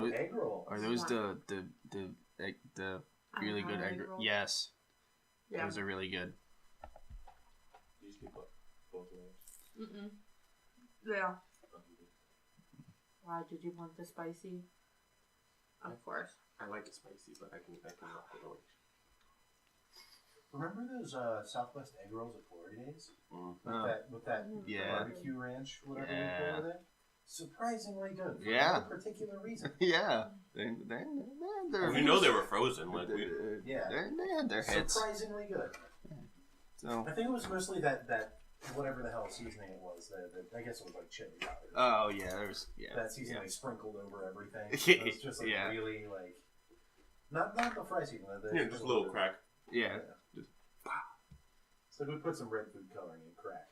egg rolls. Are those the really good egg rolls? Yes. Yeah. Those are really good. You just keep both of those? Mm-mm. Yeah. Why did you want the spicy? Of course. I like it spicy, but I can rock it orange. Remember those Southwest egg rolls at Glory Days? With that barbecue ranch, whatever you put with it? Surprisingly good. For no particular reason. Yeah. They're you know they were frozen. Like they had their hits. Surprisingly good. So I think it was mostly that whatever the hell seasoning it was. I guess it was like chili powder. Oh yeah, there's that seasoning sprinkled over everything. It was just like really like not the fry seasoning. Just a little crack. Yeah. Just so we put some red food coloring in crack.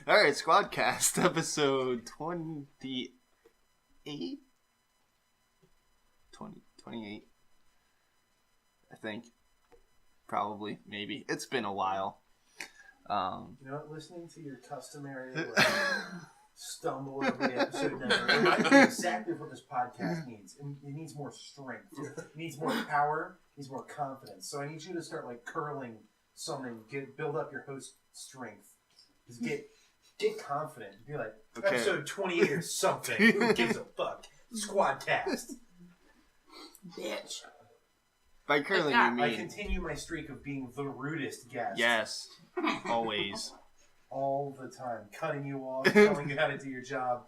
All right, SqwadCast episode 28. 28. I think. Probably, maybe. It's been a while. You know what? Listening to your customary stumble over the episode number reminds me exactly what this podcast needs. It needs more strength. It needs more power. It needs more confidence. So I need you to start like curling something. Build up your host strength. Just get confident. Be like, episode 28 or something. Who gives a fuck? SqwadCast. Bitch. By curling, you mean... I continue my streak of being the rudest guest. Yes. Always. All the time. Cutting you off, telling you how to do your job.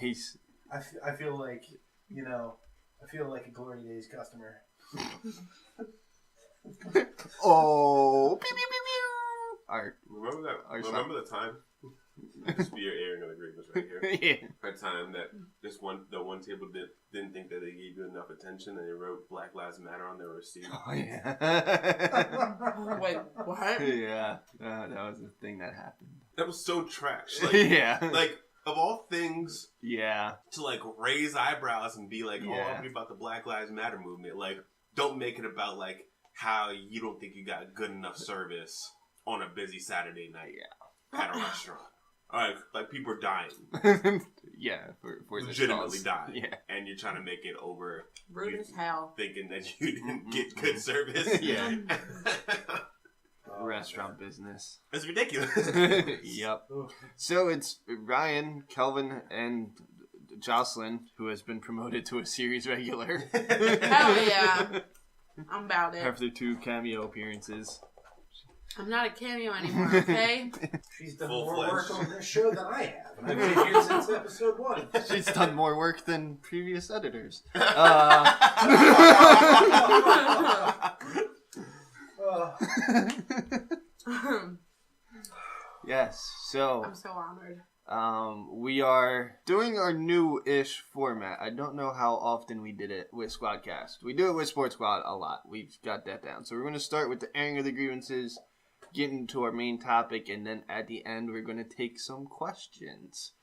Case. I feel like, I feel like a Glory Days customer. Oh. Pew, pew, pew, pew. Art. Remember that? Remember the time? This be your airing of the grievance right here. Yeah. A time that the one table didn't think that they gave you enough attention, and they wrote Black Lives Matter on their receipt. Oh yeah. Wait, what? Yeah, that was the thing that happened. That was so trash. Like, like of all things. Yeah. To like raise eyebrows and be like, I'm about the Black Lives Matter movement. Like, don't make it about like how you don't think you got good enough service on a busy Saturday night at a restaurant. Like people are dying. For legitimately dying. Yeah. And you're trying to make it over. Rude as hell. Thinking that you didn't get good service. Yeah. Restaurant business. It's ridiculous. Yep. So it's Ryan, Kelvin, and Jocelyn, who has been promoted to a series regular. Hell yeah. I'm about it. After 2 cameo appearances. I'm not a cameo anymore, okay? She's done more work on this show than I have, and I've been here since episode 1. She's done more work than previous editors. Yes, so... I'm so honored. We are doing our new-ish format. I don't know how often we did it with SqwadCast. We do it with Sports Squad a lot. We've got that down. So we're going to start with the airing of the grievances, get into our main topic, and then at the end we're going to take some questions.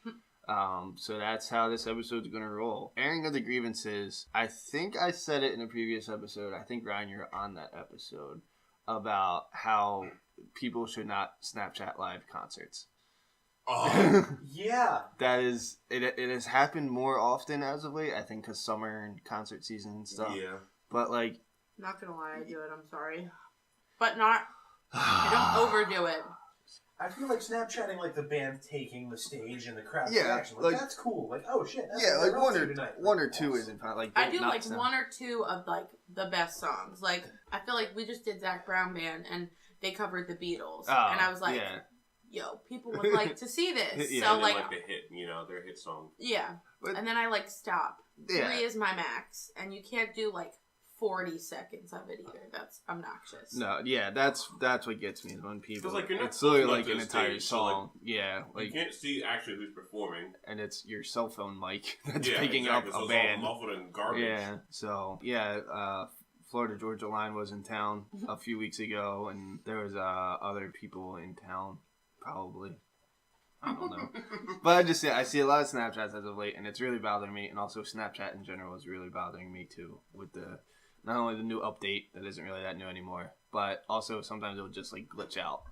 So that's how this episode's going to roll. Airing of the grievances, I think I said it in a previous episode. I think, Ryan, you're on that episode, about how people should not Snapchat live concerts. Oh, yeah. That is, it has happened more often as of late, I think, because summer and concert season and stuff. Yeah. But, like... Not gonna lie, I do it, I'm sorry. But not... I don't overdo it. I feel like Snapchatting, like, the band taking the stage and the crowd reaction. Like, that's cool. Like, oh, shit. That's like, one or two isn't fine. Like, I do, like, 1 or 2 of, like, the best songs. Like, I feel like we just did Zac Brown Band, and they covered the Beatles. Oh, and I was like... Yeah. Yo, people would like to see this. Yeah, so, like the hit, their hit song. Yeah. But, and then I, like, stop. 3 is my max. And you can't do, like, 40 seconds of it either. That's obnoxious. No, yeah, that's what gets me is when people... Like, it's literally like an entire song. So, like, like... You can't see actually who's performing. And it's your cell phone mic that's picking up a band. It's all muffled and garbage. Yeah, so, Florida-Georgia line was in town a few weeks ago, and there was other people in town. Probably. I don't know. But I see a lot of Snapchats as of late, and it's really bothering me. And also Snapchat in general is really bothering me too. With not only the new update that isn't really that new anymore, but also sometimes it'll just like glitch out.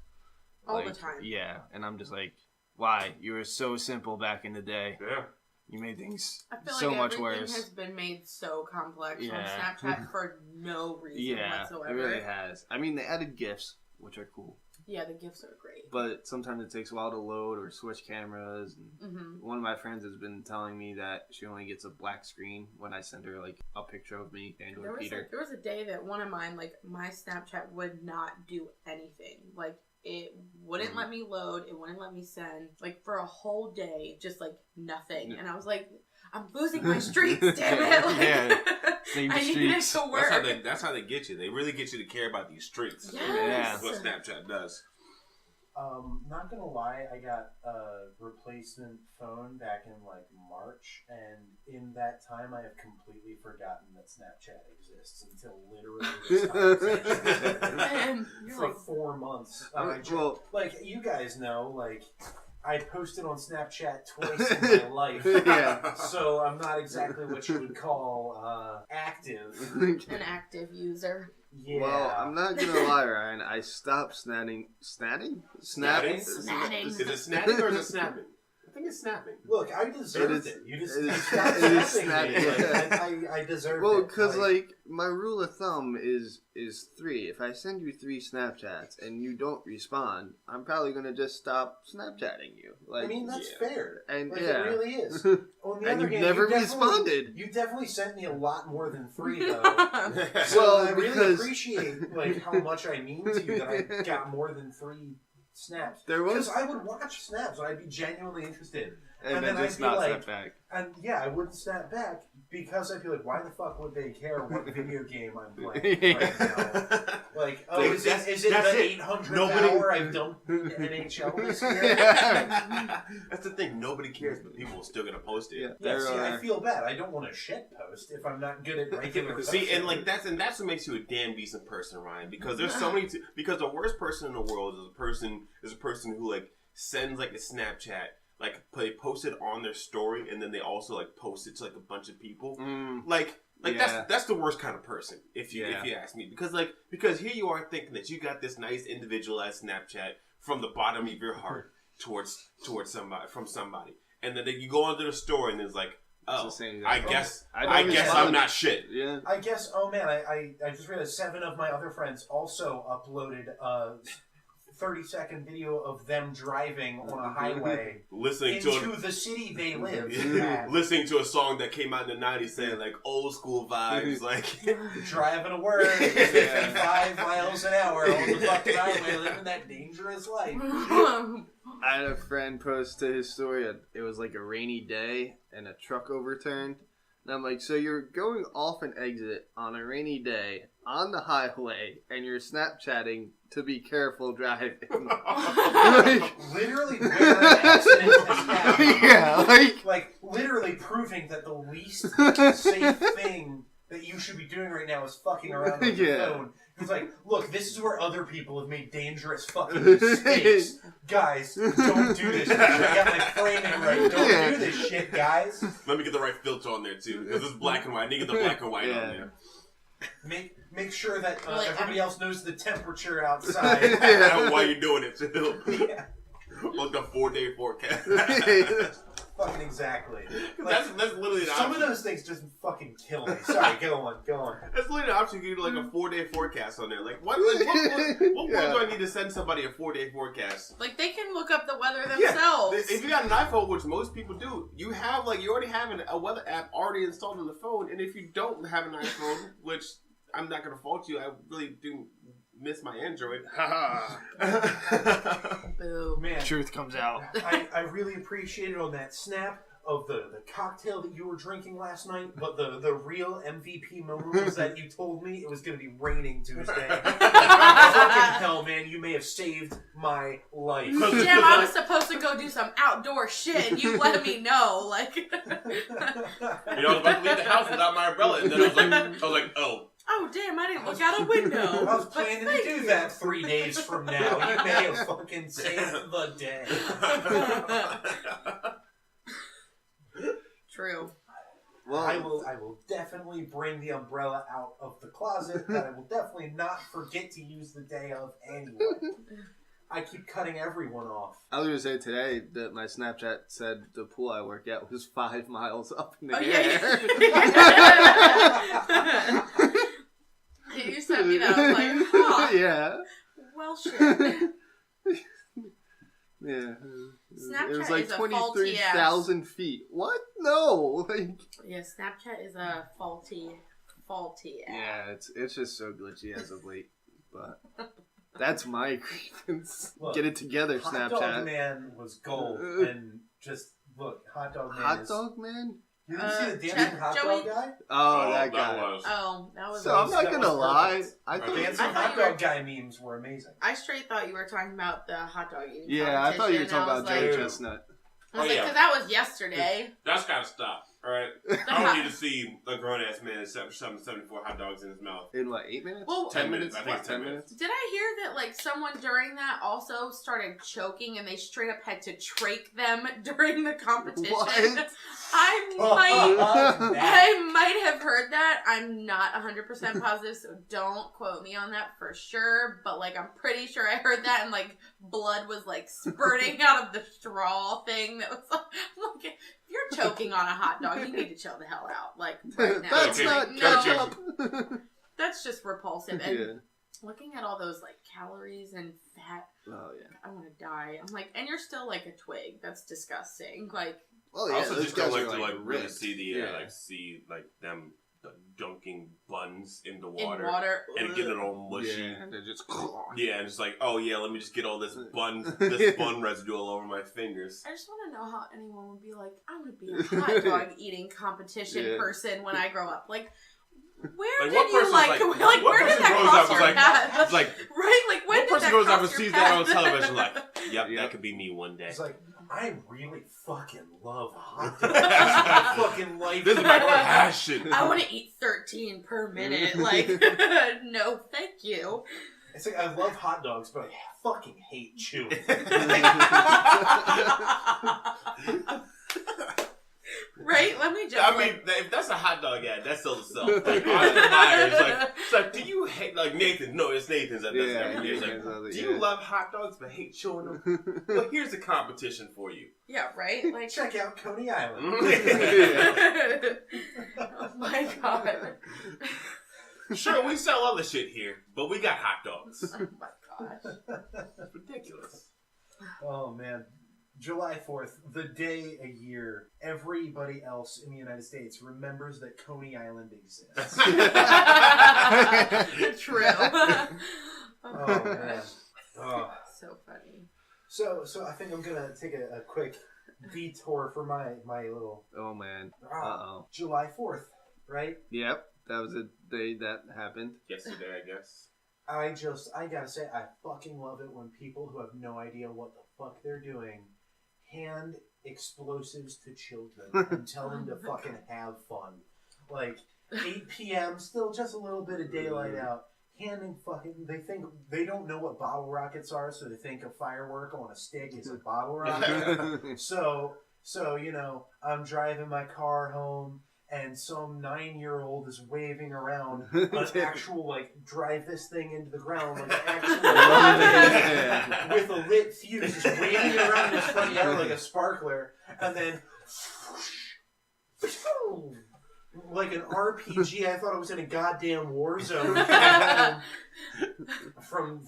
All the time. Yeah. And I'm just like, why? You were so simple back in the day. Yeah. You made things I feel so like much everything worse. has been made so complex on Yeah. Snapchat for no reason whatsoever. It really has. I mean, they added GIFs, which are cool. Yeah, the GIFs are great. But sometimes it takes a while to load or switch cameras. And one of my friends has been telling me that she only gets a black screen when I send her like a picture of me and or Peter. There was a day that one of mine, like my Snapchat would not do anything. Like it wouldn't let me load. It wouldn't let me send. Like for a whole day, just like nothing. And I was like, I'm losing my streaks, damn it! Like, I need it to work. That's how they get you. They really get you to care about these streaks. Yes. That's what Snapchat does. Not gonna lie, I got a replacement phone back in like March, and in that time I have completely forgotten that Snapchat exists until literally this conversation. For 4 months. Like you guys know, like I posted on Snapchat twice in my life. Yeah. So I'm not exactly what you would call active. An active user. Yeah. Well, I'm not gonna lie, Ryan. I stopped snapping. Snapping? Snatting. Is it snatting or is it snapping? I think it's snapping. Look, I deserved it. You just snapping. I deserve it. Well, because like my rule of thumb is 3. If I send you 3 Snapchats and you don't respond, I'm probably gonna just stop Snapchatting you. Like, I mean, that's fair. And like, it really is. On the and other you hand, never responded. You definitely sent me a lot more than 3, though. So Well, I really because- appreciate like how much I mean to you that I got more than 3 snaps. Because I would watch snaps, and I'd be genuinely interested. and then I'd just be not like, snap back. And yeah, I wouldn't snap back because I'd be like, why the fuck would they care what video game I'm playing right now? Like, oh, is it the 800th hour I've dumped NHL this year? That's the thing. Nobody cares, but people are still going to post it. Yeah, see, I feel bad. I don't want to shit post if I'm not good at regular See, and like that's what makes you a damn decent person, Ryan. Because there's so many. Because the worst person in the world is a person who like sends like a Snapchat. Like they post it on their story, and then they also like post it to like a bunch of people. That's the worst kind of person, if you ask me. Because here you are thinking that you got this nice individualized Snapchat from the bottom of your heart towards somebody, and then you go onto the story and it's like, oh, I guess I'm not shit. Yeah. I guess. Oh man, I just realized 7 of my other friends also uploaded 30-second video of them driving on a highway listening into the city they live. Listening to a song that came out in the 90s saying like old school vibes, like driving to work 55 miles an hour on the fucking highway, living that dangerous life. I had a friend post to his story. It was like a rainy day and a truck overturned. And I'm like, so you're going off an exit on a rainy day on the highway and you're Snapchatting to be careful driving. Literally where an accident has happened. Yeah, like literally proving that the least safe thing that you should be doing right now is fucking around with your phone. It's like, look, this is where other people have made dangerous fucking mistakes. Guys, don't do this shit. I got my framing right. Don't do this shit, guys. Let me get the right filter on there, too. Because it's black and white. I need to get the black and white on there. Make sure that everybody else knows the temperature outside. While you're doing it, too. Yeah. Like the 4-day forecast. Fucking exactly. Like, that's literally the some option. of those things just fucking kill me. Sorry, go on. That's literally the option. You can do like a 4-day forecast on there. Like, what point do I need to send somebody a 4-day forecast? Like, they can look up the weather themselves. Yeah. If you got an iPhone, which most people do, you already have a weather app already installed on the phone. And if you don't have an iPhone, which I'm not going to fault you, I really do miss my Android. Boo. Man, truth comes out. I really appreciated on that snap of the cocktail that you were drinking last night, but the real MVP moment was that you told me it was going to be raining Tuesday. Fucking hell, man, you may have saved my life. Damn, I was supposed to go do some outdoor shit, and you let me know. Like, I was about to leave the house without my umbrella, and then I was like, oh. Oh, damn, I didn't look out a window. I was planning to do that 3 days from now. You may have fucking saved the day. True. Well, I will definitely bring the umbrella out of the closet that I will definitely not forget to use the day of anyway. I keep cutting everyone off. I was going to say today that my Snapchat said the pool I work at was 5 miles up in the air. Yeah. You sent me that. I was like, huh. Yeah. Well, shit. Yeah. Snapchat it was like is a 23,000 feet. What? No. Like. Yeah, Snapchat is a faulty app. Yeah, it's just so glitchy as of late. But that's my grievance. Look, get it together, Hot Snapchat. Dog Man was gold, and just look, Hot Dog Man. Hot Dog Man? You didn't see the dancing hot Joey? dog guy? Oh, that guy. That was. So I'm not that gonna was lie. perfect. I thought Dancing I thought hot you were- dog guy memes were amazing. I straight thought you were talking about the hot dog eating. Yeah, I thought you were talking about Joey. Joey Chestnut. I was Oh, like, yeah. because that was yesterday. That's gotta stop. All right. I don't need to see a grown ass man shoving 74 hot dogs in his mouth. In what, 8 minutes? Well, 10 minutes. I think it's 10 minutes. Did I hear that like someone during that also started choking and they straight up had to trach them during the competition? What? I might have heard that. I'm not 100% positive, so don't quote me on that for sure. But like, I'm pretty sure I heard that, and like blood was like spurting out of the straw thing. That was like, I'm like, if you're choking on a hot dog, you need to chill the hell out. Like right now. That's Okay. not No. ketchup. That's just repulsive. And Yeah. looking at all those like calories and fat, Oh, yeah. I want to die. I'm like, and you're still like a twig. That's disgusting. Like, Oh, I yeah. also those just don't guys like are, to really ripped. see the Yeah. see them dunking buns into in water, water. and getting it all mushy. Yeah, and they're just. Yeah, and it's like, oh yeah, let me just get all this bun residue all over my fingers. I just want to know how anyone would be like, I want to be a hot dog eating competition Yeah. person when I grow up. Like, where Like, did what you person, like what where did person that grows cross up your is like, path? it's like, Right? Like, when what did person that grows up cross and your sees that on path? television like, yep, Yep. that could be me one day. It's like, I really fucking love hot dogs. This is my fucking life. This is my passion. I want to eat 13 per minute. Like, no, thank you. It's like, I love hot dogs, but I fucking hate chewing. Right? Let me just. I mean, if that's a hot dog ad, that sells itself. Like, Oscar Mayer is it's like, do you hate, like Nathan? No, it's Nathan's that does it every year. It's like, do you love hot dogs but hate chewing them? Well, here's a competition for you. Yeah, right? Like, Check out Coney Island. oh my god. Sure, we sell other shit here, but we got hot dogs. Oh my gosh. It's ridiculous. Oh, man. July 4th, the day a year everybody else in the United States remembers that Coney Island exists. True. Oh, man. Oh. So funny. So I think I'm going to take a quick detour for my little... Oh, man. Uh-oh. July 4th, right? Yep. That was a day that happened. Yesterday, I guess. I gotta say, I fucking love it when people who have no idea what the fuck they're doing hand explosives to children and tell them to fucking have fun. Like, 8 p.m., still just a little bit of daylight out, handing fucking, they don't know what bottle rockets are, so they think a firework on a stick is a bottle rocket. So, you know, I'm driving my car home, and some 9-year-old is waving around an actual, like, drive this thing into the ground, like, actual with a lit fuse, just waving around in his front yard like a sparkler, and then like an RPG. I thought it was in a goddamn war zone from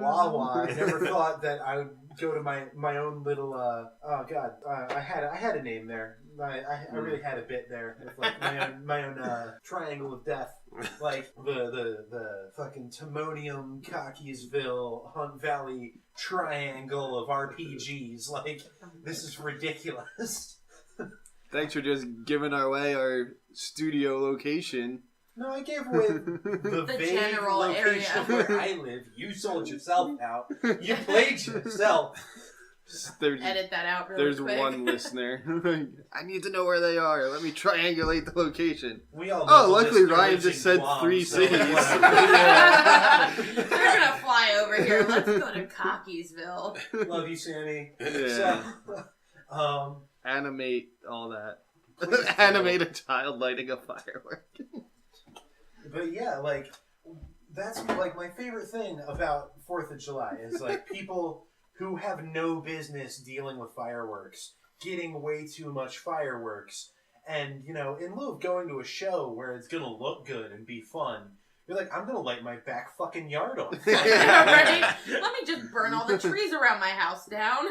Wawa. I never thought that I would go to my own little I had a name there. I really had a bit there with like my own triangle of death, like the fucking Timonium, Cockeysville, Hunt Valley triangle of RPGs. Like, this is ridiculous. Thanks for just giving away our studio location. No, I gave away the vague general location area. where I live. You sold yourself out. You played yourself. Edit that out really There's quick. one listener. I need to know where they are. Let me triangulate the location. We all know Oh, the luckily listener Ryan lives just in said Guam, 3 so cities. whatever. They're gonna fly over here. Let's go to Cockeysville. Love you, Sammy. Yeah. So, Animate all that. Please Animate a child lighting a firework. but yeah, like, That's like my favorite thing about 4th of July is like people who have no business dealing with fireworks, getting way too much fireworks, and in lieu of going to a show where it's gonna look good and be fun, you're like, I'm gonna light my back fucking yard on fire. Right? Let me just burn all the trees around my house down.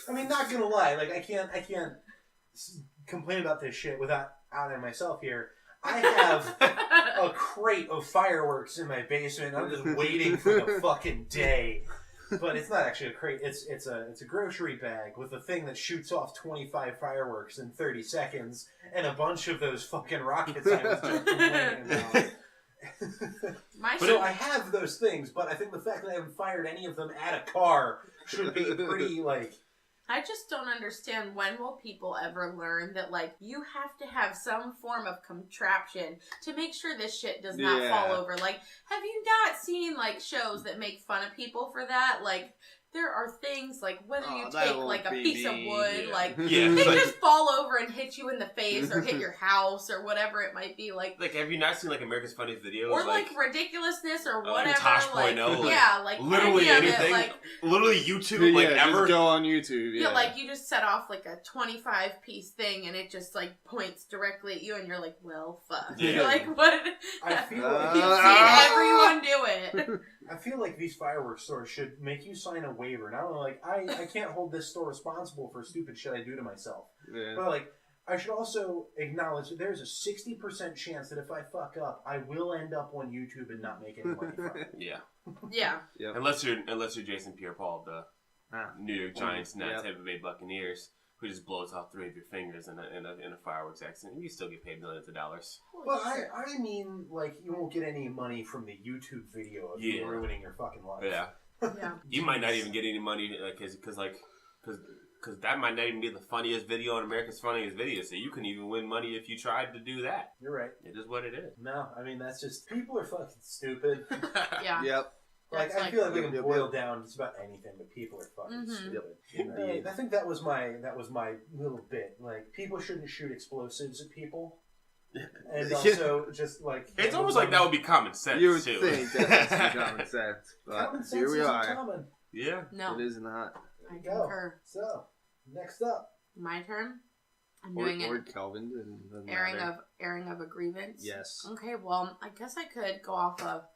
I mean, not gonna lie, like I can't complain about this shit without outing myself here. I have a crate of fireworks in my basement. I'm just waiting for the fucking day. But it's not actually a crate. It's a grocery bag with a thing that shoots off 25 fireworks in 30 seconds and a bunch of those fucking rockets I was just complaining about. So I have those things, but I think the fact that I haven't fired any of them at a car should be pretty like. I just don't understand, when will people ever learn that, like, you have to have some form of contraption to make sure this shit does not fall over. Like, have you not seen, like, shows that make fun of people for that? Like, there are things, like, whether you take, like, a piece of wood, like, they just fall over and hit you in the face or hit your house or whatever it might be. Like, have you not seen, like, America's Funniest Videos? Or, like ridiculousness or whatever. Tosh.0. Like, literally anything. Literally YouTube, ever. Just go on YouTube. Yeah, like, you just set off, like, a 25-piece thing and it just, like, points directly at you and you're like, well, fuck. Yeah. You're like, what? I feel like you've seen everyone do it. I feel like these fireworks stores should make you sign a waiver. Not only like I can't hold this store responsible for stupid shit I do to myself, but like I should also acknowledge that there's a 60% chance that if I fuck up, I will end up on YouTube and not make any money from it. Yeah. Unless you're Jason Pierre-Paul, the New York Giants and Tampa Bay Buccaneers, who just blows off 3 of your fingers in a fireworks accident. You still get paid millions of dollars. Well, I mean, like, you won't get any money from the YouTube video of you ruining your fucking life. Yeah. You might not even get any money because that might not even be the funniest video on America's Funniest Video. So you couldn't even win money if you tried to do that. You're right. It is what it is. No, I mean, that's just, people are fucking stupid. Yeah. Yep. Like, I feel like we can boil down just about anything, but people are fucking stupid. I think that was my little bit. Like, people shouldn't shoot explosives at people. And also, just like... It's almost like that would be common sense, you would too. think that's common sense. But common sense here we isn't are. common. Yeah. No. It is not. I concur. So, next up. My turn? I'm doing or an Kelvin. airing of a grievance. Yes. Okay, well, I guess I could go off of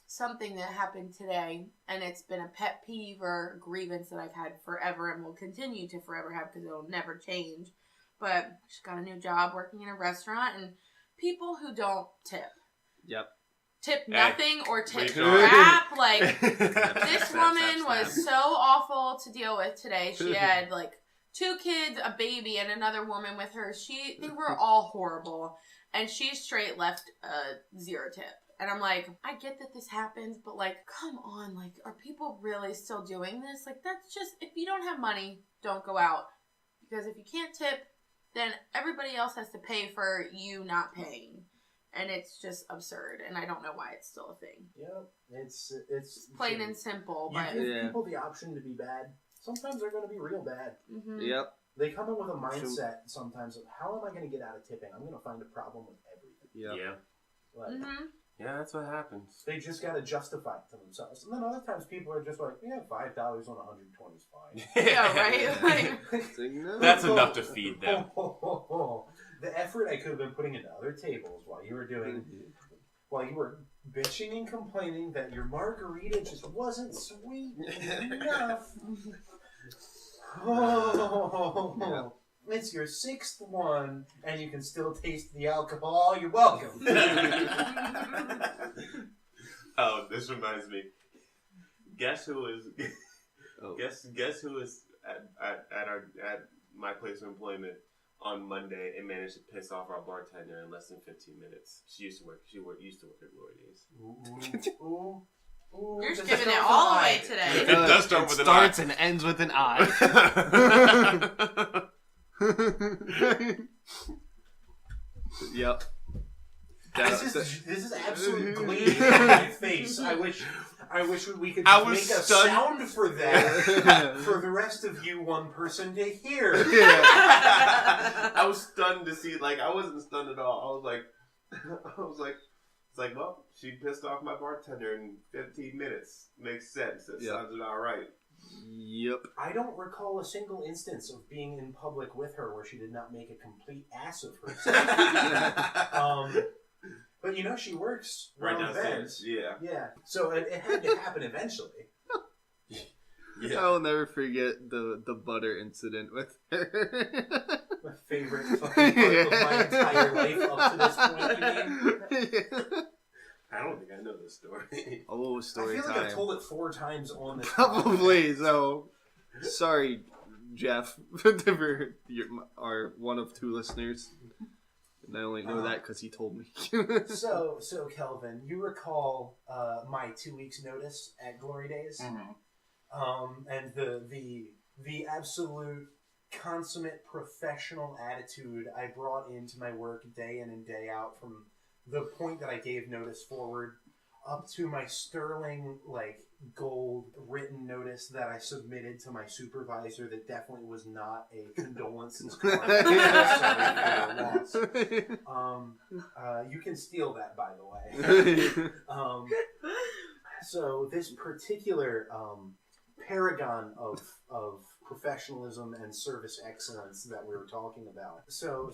something that happened today, and it's been a pet peeve or grievance that I've had forever and will continue to forever have because it'll never change. But I just got a new job working in a restaurant, and people who don't tip. Yep. Tip nothing or tip crap. Like, this woman was so awful to deal with today. She had, like, 2 kids, a baby, and another woman with her. They were all horrible. And she straight left a 0 tip. And I'm like, I get that this happens, but, like, come on. Like, are people really still doing this? Like, that's just, if you don't have money, don't go out. Because if you can't tip, then everybody else has to pay for you not paying. And it's just absurd, and I don't know why it's still a thing. Yeah, it's plain and simple. But you give people the option to be bad. Sometimes they're going to be real bad. Mm-hmm. Yep. They come in with a mindset sometimes of, how am I going to get out of tipping? I'm going to find a problem with everything. Yeah. Like, yeah, that's what happens. They just got to justify it to themselves. And then other times people are just like, yeah, $5 on 120 is fine. Yeah, right? Like, that's enough to feed them. The effort I could have been putting into other tables while you were bitching and complaining that your margarita just wasn't sweet enough. It's your 6th one, and you can still taste the alcohol. You're welcome. Oh, this reminds me. Guess who is? Guess who is at my place of employment on Monday and managed to piss off our bartender in less than 15 minutes. She used to work at Roy Days. You're just giving it all away today. It does start with an I. Starts and ends with an I. Yep. This is absolute glee in my face. I wish we could just make a sound for that for the rest of you, one person, to hear. I was stunned to see. Like, I wasn't stunned at all. I was like, It's like, well, she pissed off my bartender in 15 minutes. Makes sense. That sounds about right. Yep. I don't recall a single instance of being in public with her where she did not make a complete ass of herself. But she works right downstairs. Yeah. Yeah. So it had to happen eventually. Yeah. I'll never forget the butter incident with her. My favorite fucking part of my entire life up to this point, you mean? I don't think I know this story. Oh, story time. I feel like I've told it 4 times on this Probably, so... Sorry, Jeff, for our one of 2 listeners. And I only know that because he told me. So Kelvin, you recall my 2 weeks notice at Glory Days? Mm-hmm. And the absolute consummate professional attitude I brought into my work day in and day out from the point that I gave notice forward up to my sterling, gold written notice that I submitted to my supervisor that definitely was not a condolences card. You can steal that, by the way. So this particular paragon of professionalism and service excellence that we were talking about. So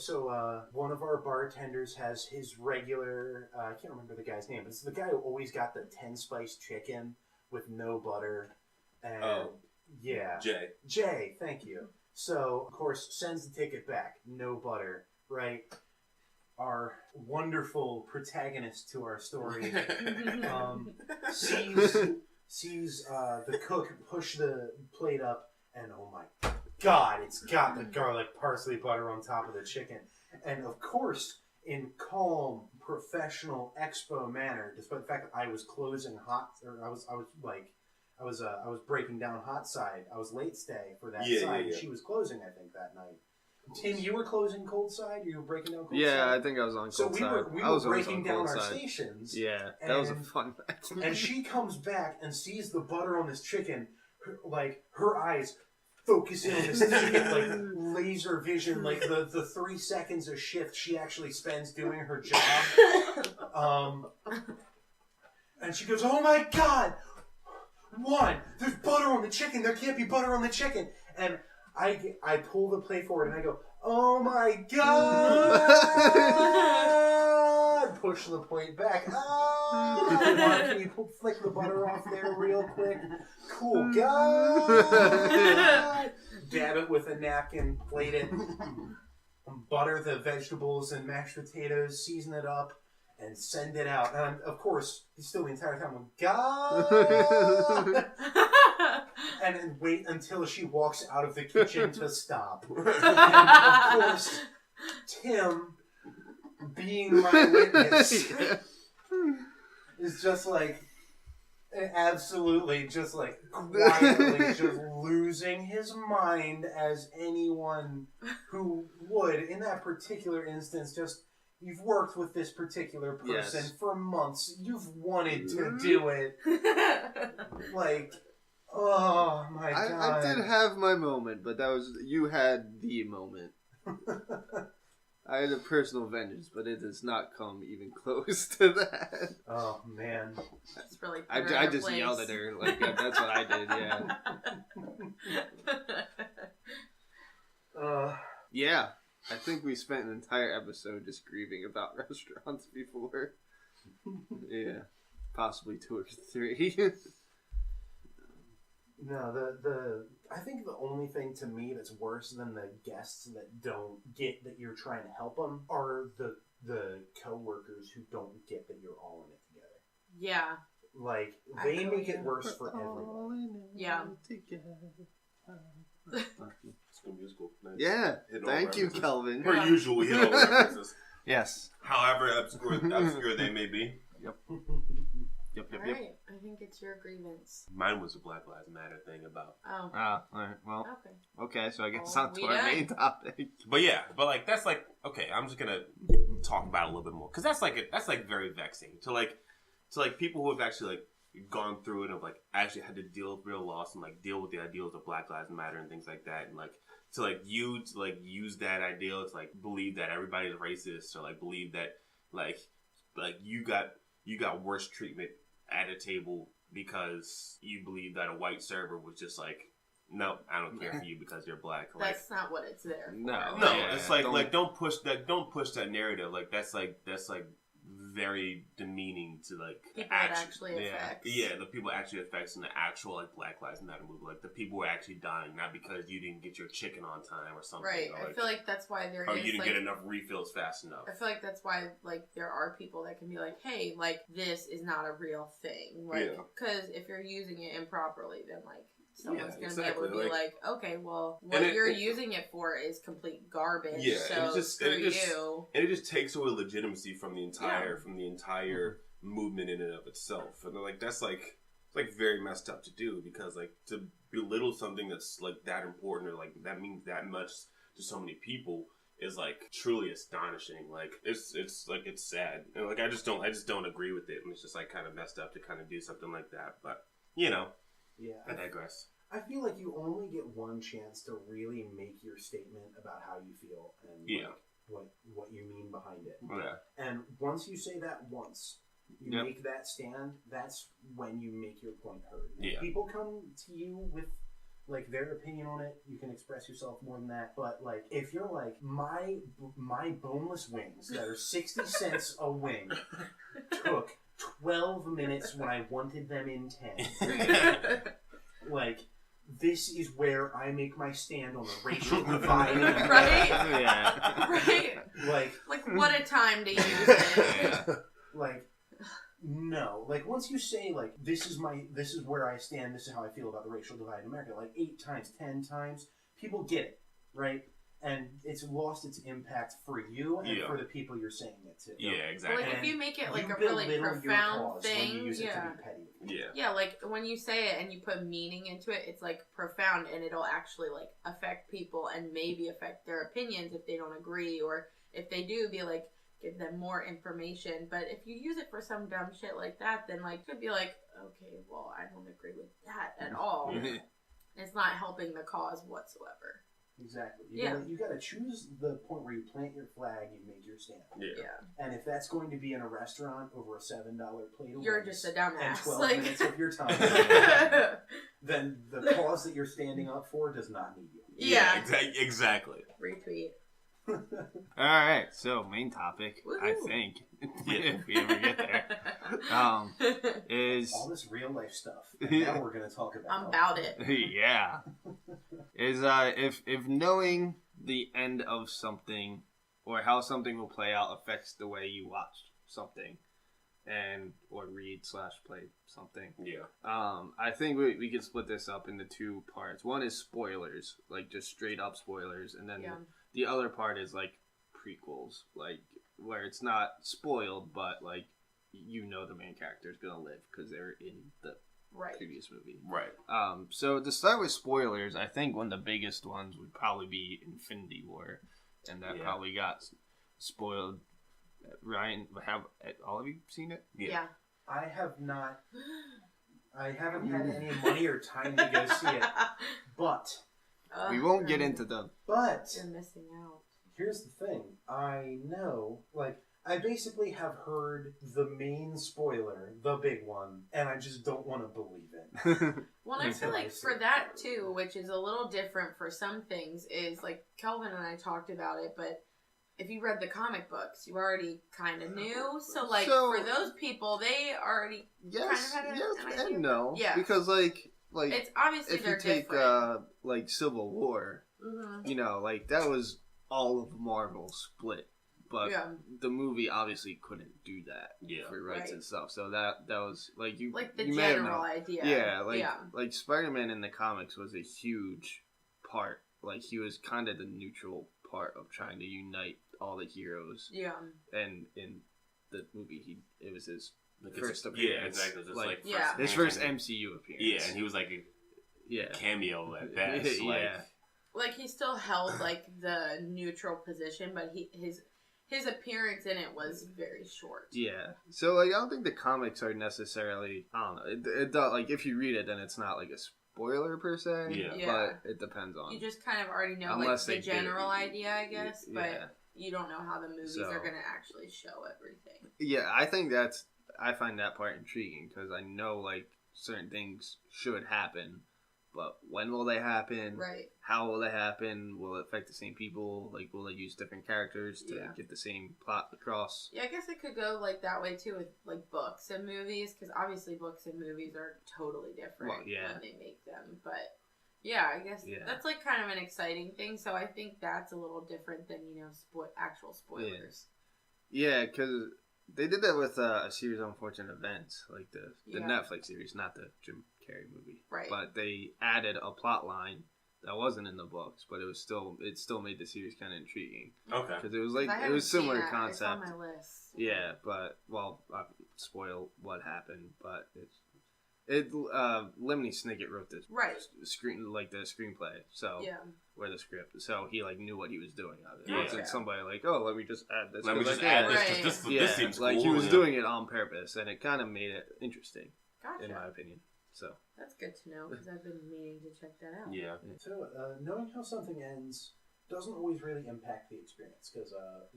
one of our bartenders has his regular, I can't remember the guy's name, but it's the guy who always got the 10-spice chicken with no butter. And yeah. Jay, thank you. So, of course, sends the ticket back. No butter, right? Our wonderful protagonist to our story sees the cook push the plate up, and oh my God, it's got the garlic parsley butter on top of the chicken. And of course, in calm, professional expo manner, despite the fact that I was closing I was breaking down hot side. I was late stay for that side. Yeah. She was closing, I think, that night. Tim, you were closing cold side? You were breaking down cold side? Yeah, I think I was on cold side. So we were breaking down our stations. Yeah, that was a fun night. And she comes back and sees the butter on this chicken, her eyes focusing on this chicken, laser vision, the 3 seconds of shift she actually spends doing her job. And she goes, oh my God! 1, there's butter on the chicken. There can't be butter on the chicken. And I pull the plate forward and I go, oh my God! Push the plate back. Can you flick the butter off there real quick? Cool. God! Dab it with a napkin, plate it, butter the vegetables and mashed potatoes, season it up, and send it out. And of course, still the entire time, God! And then wait until she walks out of the kitchen to stop. And of course, Tim, being my witness, is just absolutely just quietly just losing his mind, as anyone who would in that particular instance. Just, you've worked with this particular person for months. You've wanted to do it. Oh my God. I did have my moment, but you had the moment. I had a personal vengeance, but it does not come even close to that. Oh man. It's really I just yelled at her. That's what I did, yeah. Yeah. I think we spent an entire episode just grieving about restaurants before. Yeah. Possibly 2 or 3. No, I think the only thing to me that's worse than the guests that don't get that you're trying to help them are the coworkers who don't get that you're all in it together. Yeah. They make it worse for everyone. Yeah. School musical. Nice. Yeah. Thank you, Kelvin. Per usual, we hit all references. Yes. However obscure they may be. Yep. Yep. Alright, I think it's your grievance. Mine was a Black Lives Matter thing about. Oh. Alright, well. Okay, so I guess on to our main topic. But that's okay, I'm just gonna talk about it a little bit more. Because that's very vexing. To people who have actually gone through it and have actually had to deal with real loss and deal with the ideals of Black Lives Matter and things like that. And to use that ideal to believe that everybody's racist, or believe that you got you got worse treatment at a table because you believe that a white server was just like, no, I don't care for you because you're black. Like, that's not what it's there for. No, it's like don't push that narrative. Like that's very demeaning to like people it actually affects. Yeah, the people actually affects in the actual like Black Lives Matter movement. Like the people who are actually dying, not because you didn't get your chicken on time or something. Right. Or, like, I feel like that's why there or is, you didn't like, get enough refills fast enough. I feel like that's why like there are people that can be like, hey, like this is not a real thing. Like, because if you're using it improperly, then like someone's going to be able to be like, okay, well, what you're using it for is complete garbage. Yeah, so it just takes away legitimacy from the entire movement in and of itself. And like that's like very messed up to do, because like to belittle something that's like that important or like that means that much to so many people is like truly astonishing. Like it's like it's sad, and like I just don't agree with it, and it's just like kind of messed up to kind of do something like that. But you know. Yeah, I digress. I feel like you only get one chance to really make your statement about how you feel and like, what you mean behind it. Yeah. And once you say that once, you make that stand, that's when you make your point heard. If people come to you with like their opinion on it, you can express yourself more than that. But like if you're like my boneless wings that are 60 cents a wing took 12 minutes when I wanted them in 10. Like, this is where I make my stand on the racial divide. Right? Yeah. Right? Like what a time to use it. Like, no. Like, once you say, like, this is where I stand, this is how I feel about the racial divide in America, like 8 times, 10 times, people get it, right? And it's lost its impact for you and for the people you're saying it to. Yeah, exactly. Like, if you make it like a really profound thing, when you use it to be petty. Yeah, like when you say it and you put meaning into it, it's like profound, and it'll actually like affect people and maybe affect their opinions if they don't agree, or if they do, be like give them more information. But if you use it for some dumb shit like that, then like it could be like, okay, well, I don't agree with that at all. It's not helping the cause whatsoever. Exactly. You gotta choose the point where you plant your flag, you make your stand. Yeah. And if that's going to be in a restaurant over a $7 plate of you're wings just a dumbass. and 12 minutes of your time, then the cause that you're standing up for does not need you. Yeah. Exactly. Retweet. Alright, so main topic, Woo-hoo. I think, if we ever get there, is... all this real life stuff. And now we're going to talk about I'm about it. Yeah. Is if knowing the end of something or how something will play out affects the way you watch something and or read / play something. Yeah. I think we could split this up into 2 parts. One is spoilers, like just straight up spoilers, and then the other part is like prequels, like where it's not spoiled, but like you know the main character is gonna live because they're in the previous movie. Right. So to start with spoilers, I think one of the biggest ones would probably be Infinity War, and that probably got spoiled. Ryan, have all of you seen it? Yeah. I have not. I haven't had any money or time to go see it, but we won't get into them. But you're missing out. Here's the thing. I know, like, I basically have heard the main spoiler, the big one, and I just don't want to believe it. Well, I feel like for that too, which is a little different for some things, is like Kelvin and I talked about it, but if you read the comic books, you already kind of knew. So, like, for those people, they already kind of had an idea. And no. Yeah. Because, like it's obviously if you take, like, Civil War, you know, like, that was all of Marvel split. But the movie obviously couldn't do that for rights and stuff. So that was, like, you... like, the you general idea. Yeah, like Spider-Man in the comics was a huge part. Like, he was kind of the neutral part of trying to unite all the heroes. Yeah. And in the movie, it was his first appearance. Yeah, exactly. Like, his first MCU appearance. Yeah, and he was like a cameo at best. Like, he still held, like, the neutral position, but his appearance in it was very short. Yeah. So, like, I don't think the comics are necessarily... I don't know. It like, if you read it, then it's not, like, a spoiler per se. Yeah. But it depends on... You just kind of already know, like, the general idea, I guess. But you don't know how the movies are going to actually show everything. Yeah, I think that's... I find that part intriguing because I know like certain things should happen, but when will they happen? Right. How will they happen? Will it affect the same people? Like, will they use different characters to get the same plot across? Yeah, I guess it could go like that way too with like books and movies, because obviously books and movies are totally different when they make them. But yeah, I guess that's like kind of an exciting thing. So I think that's a little different than actual spoilers. Yeah, because they did that with a series of unfortunate events, like the Netflix series, not the Jim Carrey movie. Right. But they added a plot line that wasn't in the books, but it still made the series kind of intriguing. Okay. Because it was like it was similar concept. It's on my list. Yeah, but I spoil what happened, but Lemony Snicket wrote this the screenplay, so or the script, so he like knew what he was doing of it. It wasn't somebody like, oh, let me just add this. Let me just add this. This seems like cool. He was doing it on purpose, and it kind of made it interesting, in my opinion. So that's good to know because I've been meaning to check that out. Yeah. So knowing how something ends doesn't always really impact the experience because,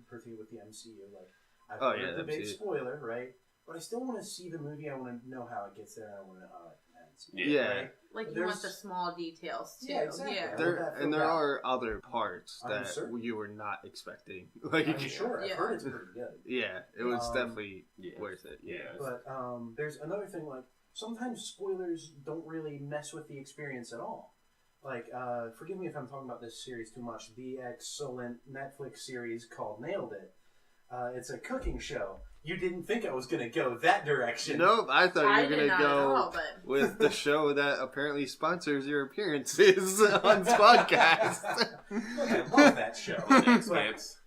particularly with the MCU, like I've heard the big spoiler, right? But I still want to see the movie. I want to know how it gets there. I want to know how it ends. Yeah. Right? Like you want the small details too. Yeah, exactly. Yeah. There are other parts that you were not expecting. Like I'm sure. I've heard it's pretty good. Yeah, it was definitely worth it. Yeah. But there's another thing, like sometimes spoilers don't really mess with the experience at all. Like, forgive me if I'm talking about this series too much. The excellent Netflix series called Nailed It. It's a cooking show. You didn't think I was going to go that direction. Nope, I thought you were going to go with the show that apparently sponsors your appearances on SqwadCast. Look, I love that show. Thanks.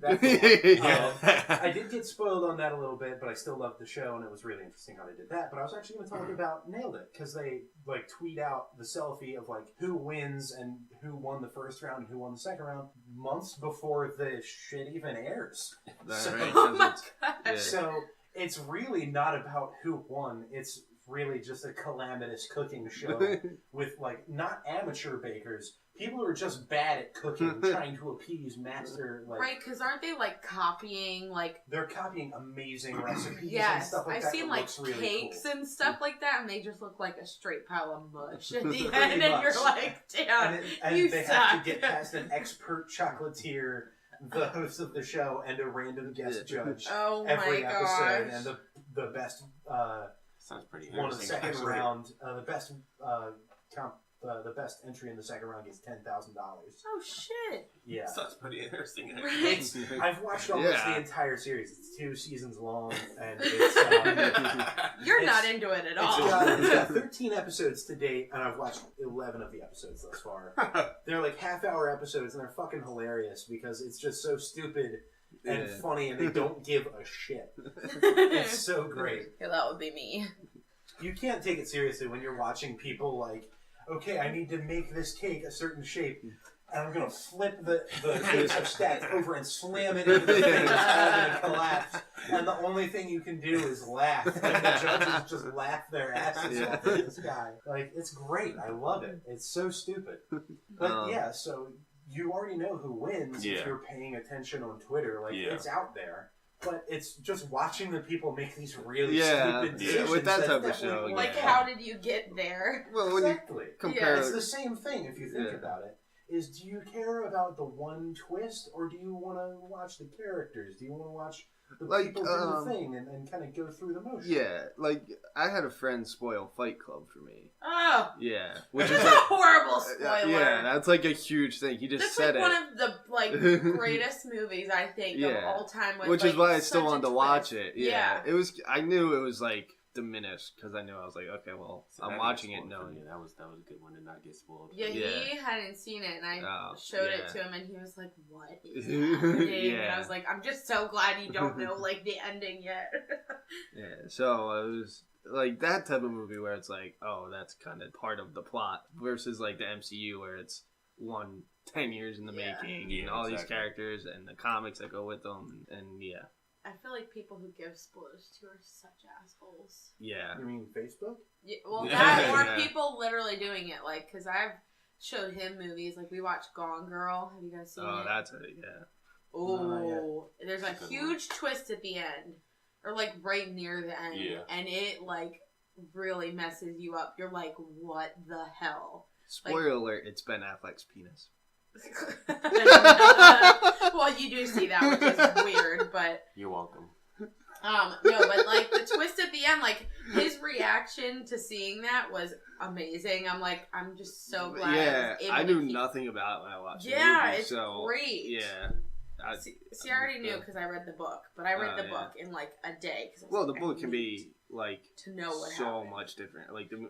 I did get spoiled on that a little bit, but I still loved the show, and it was really interesting how they did that. But I was actually going to talk about Nailed It, because they like tweet out the selfie of like who wins and who won the first round and who won the second round months before the shit even airs. So it's really not about who won. It's really just a calamitous cooking show with like not amateur bakers. People who are just bad at cooking, trying to appease master. Like, right, because aren't they like copying like? They're copying amazing recipes. Yes, and stuff like I've that. seen like really cakes cool. and stuff like that, and they just look like a straight pile of mush at the Pretty end, and much. you're like, damn, and you they suck. have to get past an expert chocolatier, the host of the show, and a random guest judge. Oh every my episode, gosh! and the best sounds pretty one of the second round, the best the best entry in the second round gets $10,000. Oh shit! Yeah, sounds pretty interesting. Right? I've watched almost the entire series. It's 2 seasons long, and it's you're not into it at all. It's got 13 episodes to date, and I've watched 11 of the episodes thus far. They're like half-hour episodes, and they're fucking hilarious because it's just so stupid and funny, and they don't give a shit. It's so great. Yeah, that would be me. You can't take it seriously when you're watching people like, okay, I need to make this cake a certain shape, and I'm going to flip the cakes I've stacked over and slam it into the thing that's all going to collapse. And the only thing you can do is laugh. And the judges just laugh their asses off at this guy. Like, it's great. I love it. It's so stupid. But so you already know who wins if you're paying attention on Twitter. Like, it's out there. But it's just watching the people make these really stupid decisions. With that type of show. Like, how did you get there? Well, exactly. When you compare... It's the same thing if you think about it. Is do you care about the one twist, or do you want to watch the characters? Do you want to watch the people do the thing and kind of go through the motions? Yeah, like, I had a friend spoil Fight Club for me. Oh! Yeah. Which is a horrible spoiler. Yeah, that's like a huge thing. He just said one of the greatest movies, I think, of all time. Which is why I still wanted to watch it. Yeah. It was. I knew it was like diminished because I knew I was like, okay, well, so I'm watching it knowing. That was a good one to not get spoiled. Yeah, he hadn't seen it, and I showed it to him, and he was like, "What is happening?" And I was like, "I'm just so glad you don't know like the ending yet." So it was like that type of movie where it's like, oh, that's kind of part of the plot, versus like the MCU where it's 10 years in the making, and all these characters and the comics that go with them, and I feel like people who give spoilers to are such assholes. Yeah. You mean Facebook? Yeah, well, that or people literally doing it. Like, because I've showed him movies. Like, we watched Gone Girl. Have you guys seen it? Oh, that's it, Oh, there's a huge twist at the end. or like right near the end, and it like really messes you up. You're like, what the hell? Spoiler alert, it's Ben Affleck's penis. Well, you do see that, which is weird, but you're welcome. No, but like the twist at the end, like his reaction to seeing that was amazing. I'm like, I'm just so glad. Yeah, I knew nothing about it when I watched the movie. Yeah, it's so, great. Yeah. See, I already knew because I read the book, but I read the book in like a day. Well, the book can be like to know what so happened. much different.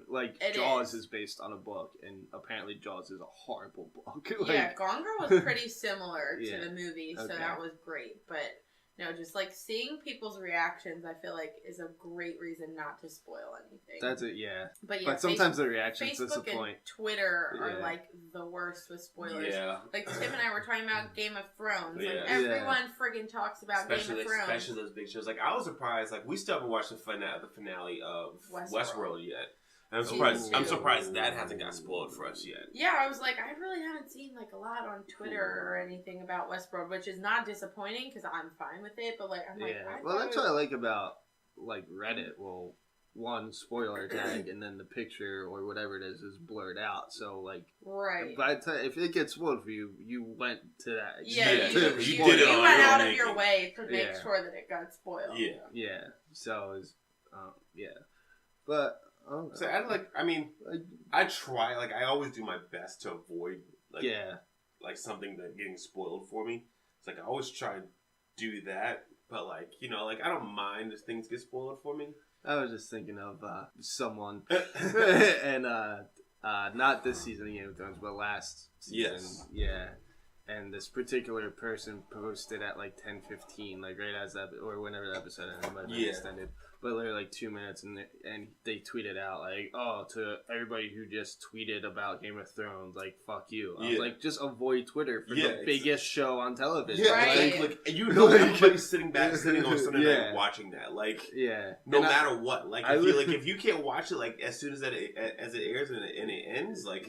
Like Jaws is based on a book, and apparently Jaws is a horrible book. Yeah, Gone Girl was pretty similar to the movie, so that was great. But no, just like seeing people's reactions, I feel like is a great reason not to spoil anything. That's it, yeah. But sometimes the reactions Facebook disappoint. And Twitter are like the worst with spoilers. Yeah. Like Tim and I were talking about Game of Thrones. Like everyone friggin' talks about Game of Thrones. Especially those big shows. Like I was surprised. Like we still haven't watched the finale of Westworld yet. I'm surprised that hasn't got spoiled for us yet. Yeah, I was like, I really haven't seen like a lot on Twitter or anything about Westworld, which is not disappointing because I'm fine with it. But like, I'm like, well, that's what I like about like Reddit. Well, one spoiler tag, and then the picture or whatever it is blurred out. So like, by the time if it gets spoiled for you, you went to that. Yeah, you went out of your way to make sure that it got spoiled. Yeah. So it's, but. So I try, like, I always do my best to avoid, like, something that getting spoiled for me. It's like, I always try to do that, but, like, you know, like, I don't mind if things get spoiled for me. I was just thinking of someone, and not this season of Game of Thrones, but last season. Yes. Yeah. And this particular person posted at, like, 10:15, like, right as that, or whenever the episode ended, it might have been extended. But literally like 2 minutes, and they tweeted out like, "Oh, to everybody who just tweeted about Game of Thrones, like fuck you." I was like, just avoid Twitter for the biggest show on television. Yeah, right. like you know, everybody's sitting on Sunday night watching that. Like, no matter what. Like, I feel like if you can't watch it, like as soon as it airs and it ends, like,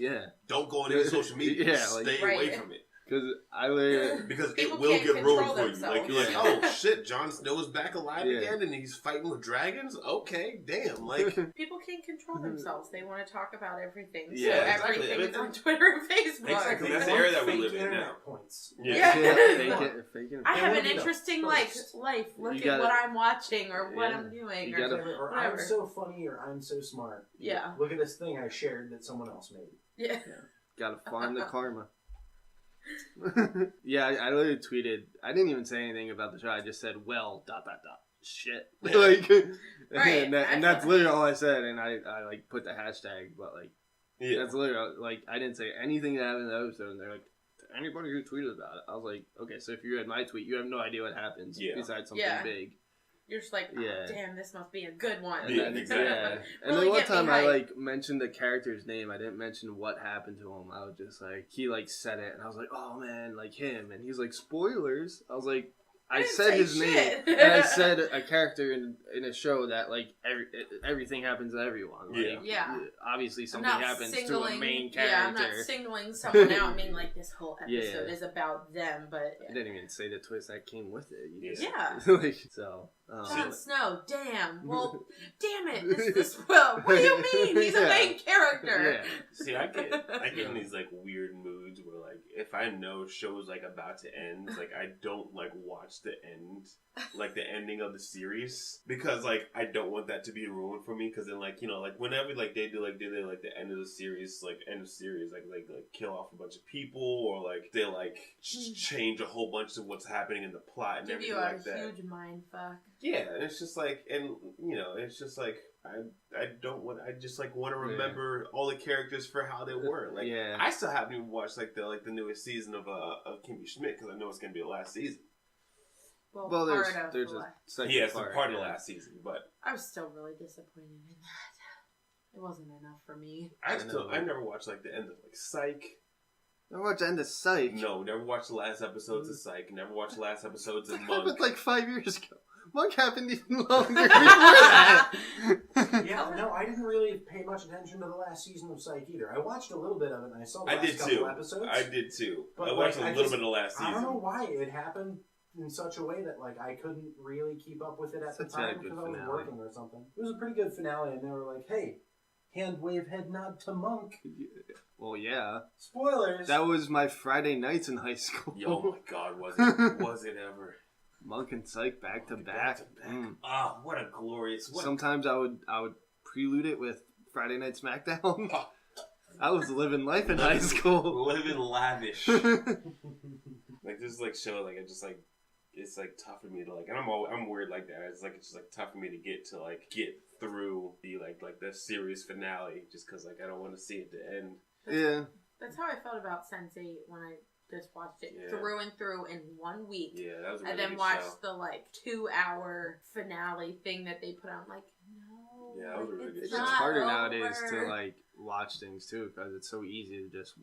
don't go on any social media. Stay away from it. Because it will get ruined for you. Like, you're like, oh shit, Jon Snow's back alive again and he's fighting with dragons? Okay, damn. Like, people can't control themselves. They want to talk about everything. So everything is on Twitter and Facebook. Exactly. That's the era that we live in now. Points. I have an interesting life. Look at what I'm watching or what I'm doing. Or I'm so funny or I'm so smart. Yeah. Look at this thing I shared that someone else made. Yeah. Gotta farm the karma. I literally tweeted. I didn't even say anything about the show. I just said, "Well, ... shit." Like, and that's literally all I said. And I like put the hashtag, but like, that's literally like I didn't say anything that happened in the episode. And they're like, anybody who tweeted about it. I was like, okay, so if you read my tweet, you have no idea what happens besides something big. You're just like, oh, damn, this must be a good one. Yeah, exactly. And then one time I like mentioned the character's name. I didn't mention what happened to him. I was just like, he like said it, and I was like, oh man, like him. And he's like, spoilers. I was like, I said his name, and I said a character in a show that like everything happens to everyone. Like, obviously something happens to a main character. Yeah, I'm not singling someone out. I mean, like this whole episode is about them, but I didn't even say the twist that came with it. Like, so. Jon Snow, damn. Well, damn it. This is the spoil. What do you mean? He's a main character. Yeah. See, I get in these like weird moods where like if I know show's like about to end, like I don't like watch the end, like the ending of the series, because like I don't want that to be ruined for me. Because then like, you know, like whenever like they do the end of the series, like kill off a bunch of people, or like they like change a whole bunch of what's happening in the plot and everything like that. Give you a huge mind fuck. Yeah, and it's just like, and you know, it's just like I just like want to remember all the characters for how they were. Like, I still haven't even watched like the newest season of Kimmy Schmidt because I know it's gonna be the last season. Well, there's a second it's part of the last season, but I was still really disappointed in that. It wasn't enough for me. I never watched like the end of like Psych. Never watched the end of Psych. No, never watched the last episodes of Psych. Never watched the last episodes of That Monk. happened like 5 years ago. Monk happened even longer before that. I didn't really pay much attention to the last season of Psych either. I watched a little bit of it, and I saw the last couple episodes. I did too. But I watched a little bit of the last season. I don't know why it happened in such a way that like I couldn't really keep up with it at the Such a time good because I was finale. working or something. It was a pretty good finale, and they were like, "Hey, hand wave, head nod to Monk." Well, yeah. Spoilers. That was my Friday nights in high school. Oh my God, was it ever? Monk and Psych back to back. Mm. Ah, what a glorious. Sometimes I would prelude it with Friday Night SmackDown. I was living life in high school. Living lavish. Like this is like show like it's like tough for me to like, and I'm weird like that. It's just like tough for me to get through the like the series finale just because like I don't want to see it to end. Yeah. That's how I felt about Sense8 when I just watched it Yeah. through and through in 1 week. Yeah, that was a really And then good watched show. the like 2-hour finale thing that they put on. Like, no, Yeah, that was a really good It's show. just not harder over. nowadays to like watch things too because it's so easy to just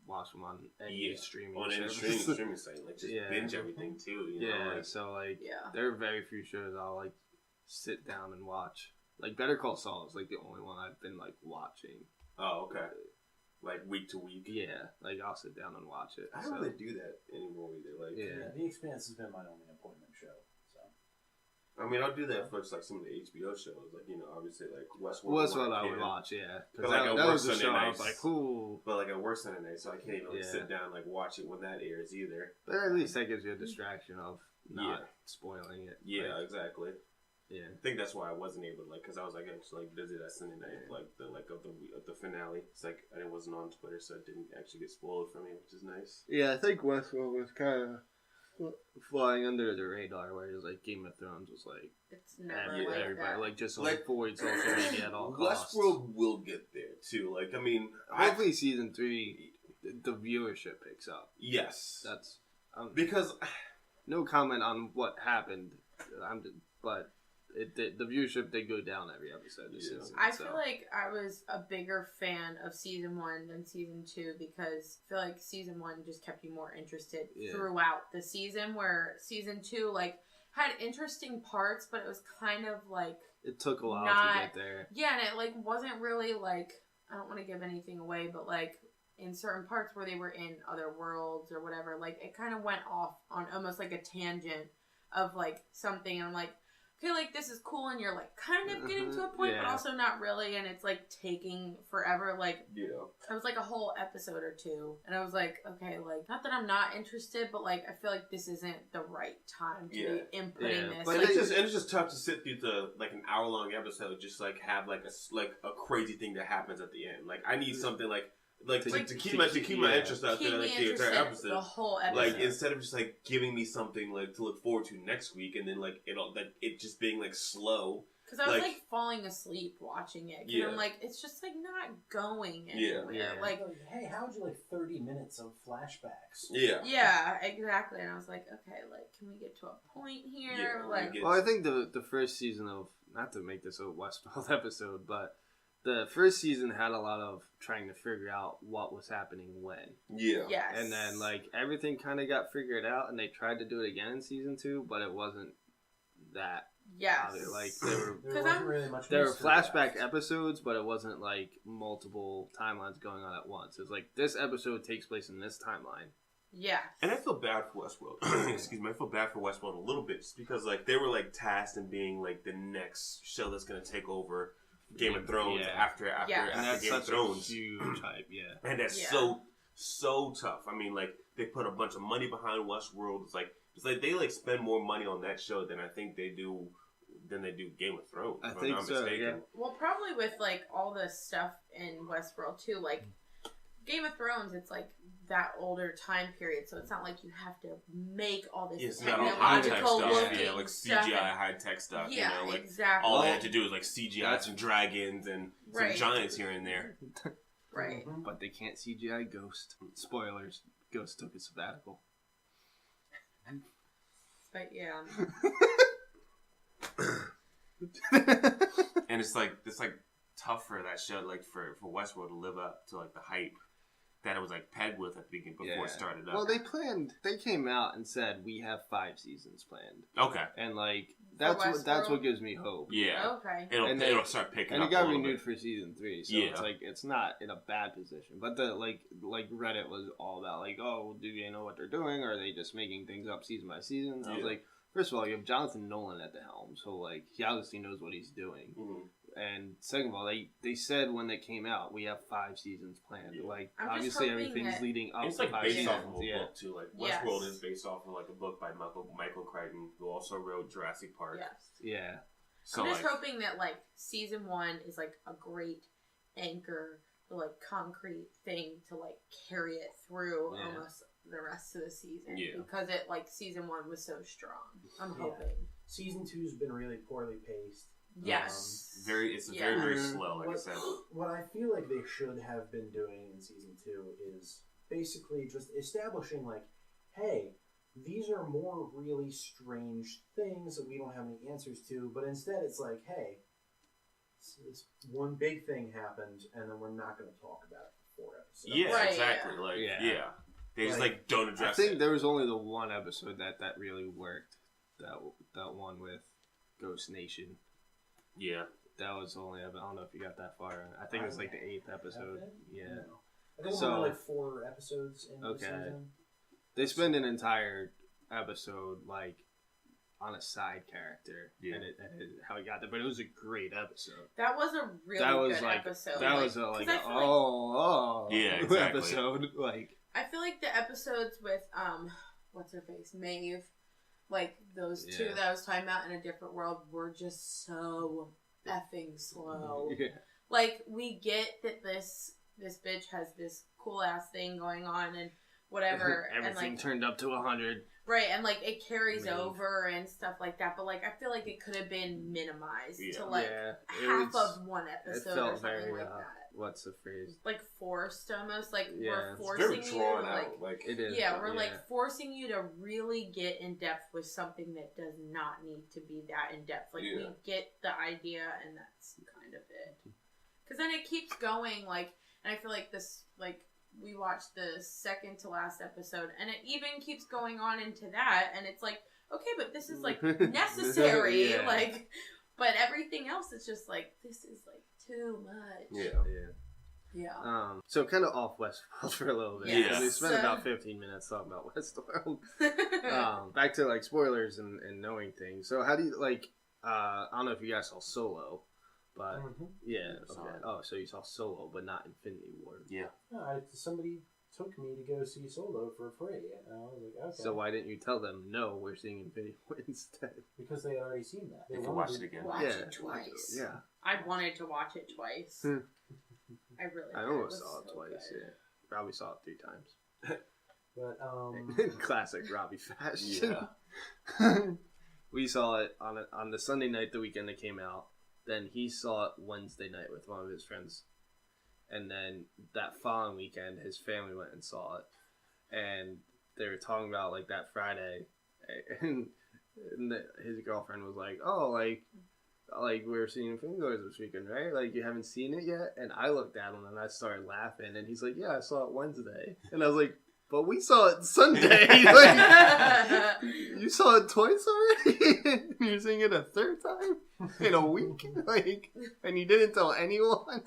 watch them on any streaming on any service. streaming site, like just Yeah. binge everything too. You know? Yeah, Like, so like Yeah. there are very few shows I'll like sit down and watch. Like Better Call Saul is like the only one I've been like watching. oh, okay. Like week to week. Yeah, like I'll sit down and watch it. I so. don't really do that anymore either. Like, Yeah. The Expanse has been my only appointment show. So I mean, I'll do that for like some of the HBO shows, like obviously like Westworld. Well, that's when what I can. would watch, yeah. But, Because like, that I work was the Sunday show I nights. was like, cool. But like I work Sunday night, so I can't even like, Yeah. sit down and like watch it when that airs either. But at least that gives you a distraction of not Yeah. spoiling it. Yeah, Like, exactly. yeah. I think that's why I wasn't able to like, because I was like actually like busy that Sunday night, like of the finale. It's like I wasn't on Twitter, so it didn't actually get spoiled for me, which is nice. Yeah, I think Westworld was kind of flying under the radar, whereas like Game of Thrones was like It's never like everybody that. like just Like, avoid social media at all costs. Westworld will get there too. Like I mean, Hopefully, season 3, the viewership picks up. yes, That's because no comment on what happened. But the viewership did go down every episode this Yeah. season. I so. feel like I was a bigger fan of season 1 than season 2 because I feel like season 1 just kept you more interested Yeah. throughout the season, where season 2 like had interesting parts, but it was kind of like it took a while not- to get there. yeah, and it like wasn't really like, I don't want to give anything away, but like in certain parts where they were in other worlds or whatever, like it kind of went off on almost like a tangent of like something, and I'm like, okay, like this is cool, and you're like kind of getting to a point, but Yeah. also not really, and it's like taking forever. Like yeah, it was like a whole episode or two, and I was like, okay, like not that I'm not interested, but like I feel like this isn't the right time to Yeah. be inputting Yeah, this. but Like, it's just tough to sit through like an hour-long episode, just like have like a crazy thing that happens at the end. Like I need something like to keep my interest out keep there me like the entire interested episode. the whole episode. Like instead of just like giving me something like to look forward to next week, and then like it just being like slow. Because I was like- like falling asleep watching it. 'Cause Yeah. I'm like, it's just like not going Yeah. anywhere. Yeah. Like, hey, how would you like 30 minutes of flashbacks? Yeah. yeah, exactly. And I was like, okay, like, can we get to a point here? Yeah, like, we Well, I think the first season of, not to make this a Westworld episode, but the first season had a lot of trying to figure out what was happening when. Yeah. yes. And then, like, everything kind of got figured out, and they tried to do it again in season 2, but it wasn't that. yes. Like, there were There 'Cause wasn't I'm- really much. There were mystery flashback left. episodes, but it wasn't like multiple timelines going on at once. It was like this episode takes place in this timeline. Yeah. And I feel bad for Westworld. Excuse me, I feel bad for Westworld a little bit, just because like they were like tasked in being like the next show that's gonna take over Game of Thrones Yeah. after Yeah. And after that's Game of such a Thrones, huge hype, yeah. and that's Yeah. so tough. I mean, like they put a bunch of money behind Westworld. It's like they like spend more money on that show than I think they do Game of Thrones. I if I'm think not so, mistaken. yeah. Well, probably with like all the stuff in Westworld too, like Game of Thrones, it's like that older time period, so it's not like you have to make all this It's not all high tech technological stuff, looking yeah, like stuff. CGI high tech stuff. Yeah, you know, like exactly. all they had to do is like CGI That's- some dragons and Right. some giants here and there. Right. Mhm. But they can't CGI Ghost. Spoilers. Ghost took a sabbatical. But yeah. And it's like tough for that show, like for Westworld to live up to like the hype that it was like pegged with at the beginning before it started up. Well, they came out and said, we have 5 seasons planned. Okay. And like, That's what gives me hope. Yeah. Okay. It'll start picking up. And it got renewed for season 3, so yeah. it's like it's not in a bad position. But the like Reddit was all about like, oh, do they know what they're doing? Or are they just making things up season by season? I was like, first of all, you have Jonathan Nolan at the helm, so like he obviously knows what he's doing. Mm-hmm. And second of all, they said when they came out, we have 5 seasons planned. Yeah. Like obviously everything's leading up. It's to like 5 based seasons. off of a book too. Like Westworld is based off of like a book by Michael Crichton, who also wrote Jurassic Park. Yes. Yeah. So I'm just hoping that like season 1 is like a great anchor, like concrete thing to like carry it through almost the rest of the season. Yeah. Because it like season 1 was so strong. I'm hoping. Season 2's been really poorly paced. Yes. Very very slow, like I said. What I feel like they should have been doing in season 2 is basically just establishing like, hey, these are more really strange things that we don't have any answers to, but instead it's like, hey, this one big thing happened, and then we're not going to talk about it for 4 episodes. Yeah, right, exactly. They just like don't address it. I think there was only the one episode that really worked. That one with Ghost Nation. Yeah. That was only, I don't know if you got that far. I think it was like the 8th episode. Yeah. No. I think there were like 4 episodes in the season. They spend an entire episode like on a side character and how he got there, but it was a great episode. That was a really good episode. That was exactly. episode. Like I feel like the episodes with what's her face, Maeve. Like, those 2 that I was talking about in a different world were just so effing slow. Yeah. Like, we get that this bitch has this cool-ass thing going on and whatever. Everything and, like, turned up to 100. Right, and, like, it carries over and stuff like that. But, like, I feel like it could have been minimized to, like, half of one episode or something like that. What's the phrase? Like forced almost. Like we're forcing you to like it is. Yeah, we're like forcing you to really get in depth with something that does not need to be that in depth. Like we get the idea and that's kind of it. Because then it keeps going like, and I feel like this like we watched the second to last episode and it even keeps going on into that and it's like okay, but this is like necessary like, but everything else is just like this is like. Too much. Yeah. So kind of off Westworld for a little bit. Yeah. We spent about 15 minutes talking about Westworld. Back to like spoilers and knowing things. So how do you like? I don't know if you guys saw Solo, but okay. Oh, so you saw Solo, but not Infinity War. Yeah. No, somebody took me to go see Solo for free, and I was like, okay. So why didn't you tell them no? We're seeing Infinity War instead. Because they had already seen that. They can watch it again. Watch it twice. Yeah. I wanted to watch it twice. I almost saw it twice. Good. Yeah. Probably saw it 3 times. But classic Robbie fashion. Yeah. We saw it on the Sunday night the weekend it came out. Then he saw it Wednesday night with one of his friends. And then that following weekend, his family went and saw it. And they were talking about, like, that Friday. And his girlfriend was like, oh, like we were seeing Infinity Wars this weekend, right? Like, you haven't seen it yet? And I looked at him, and I started laughing. And he's like, yeah, I saw it Wednesday. And I was like, but we saw it Sunday. Like, you saw it twice already? You're seeing it a 3rd time in a week? Like, and you didn't tell anyone?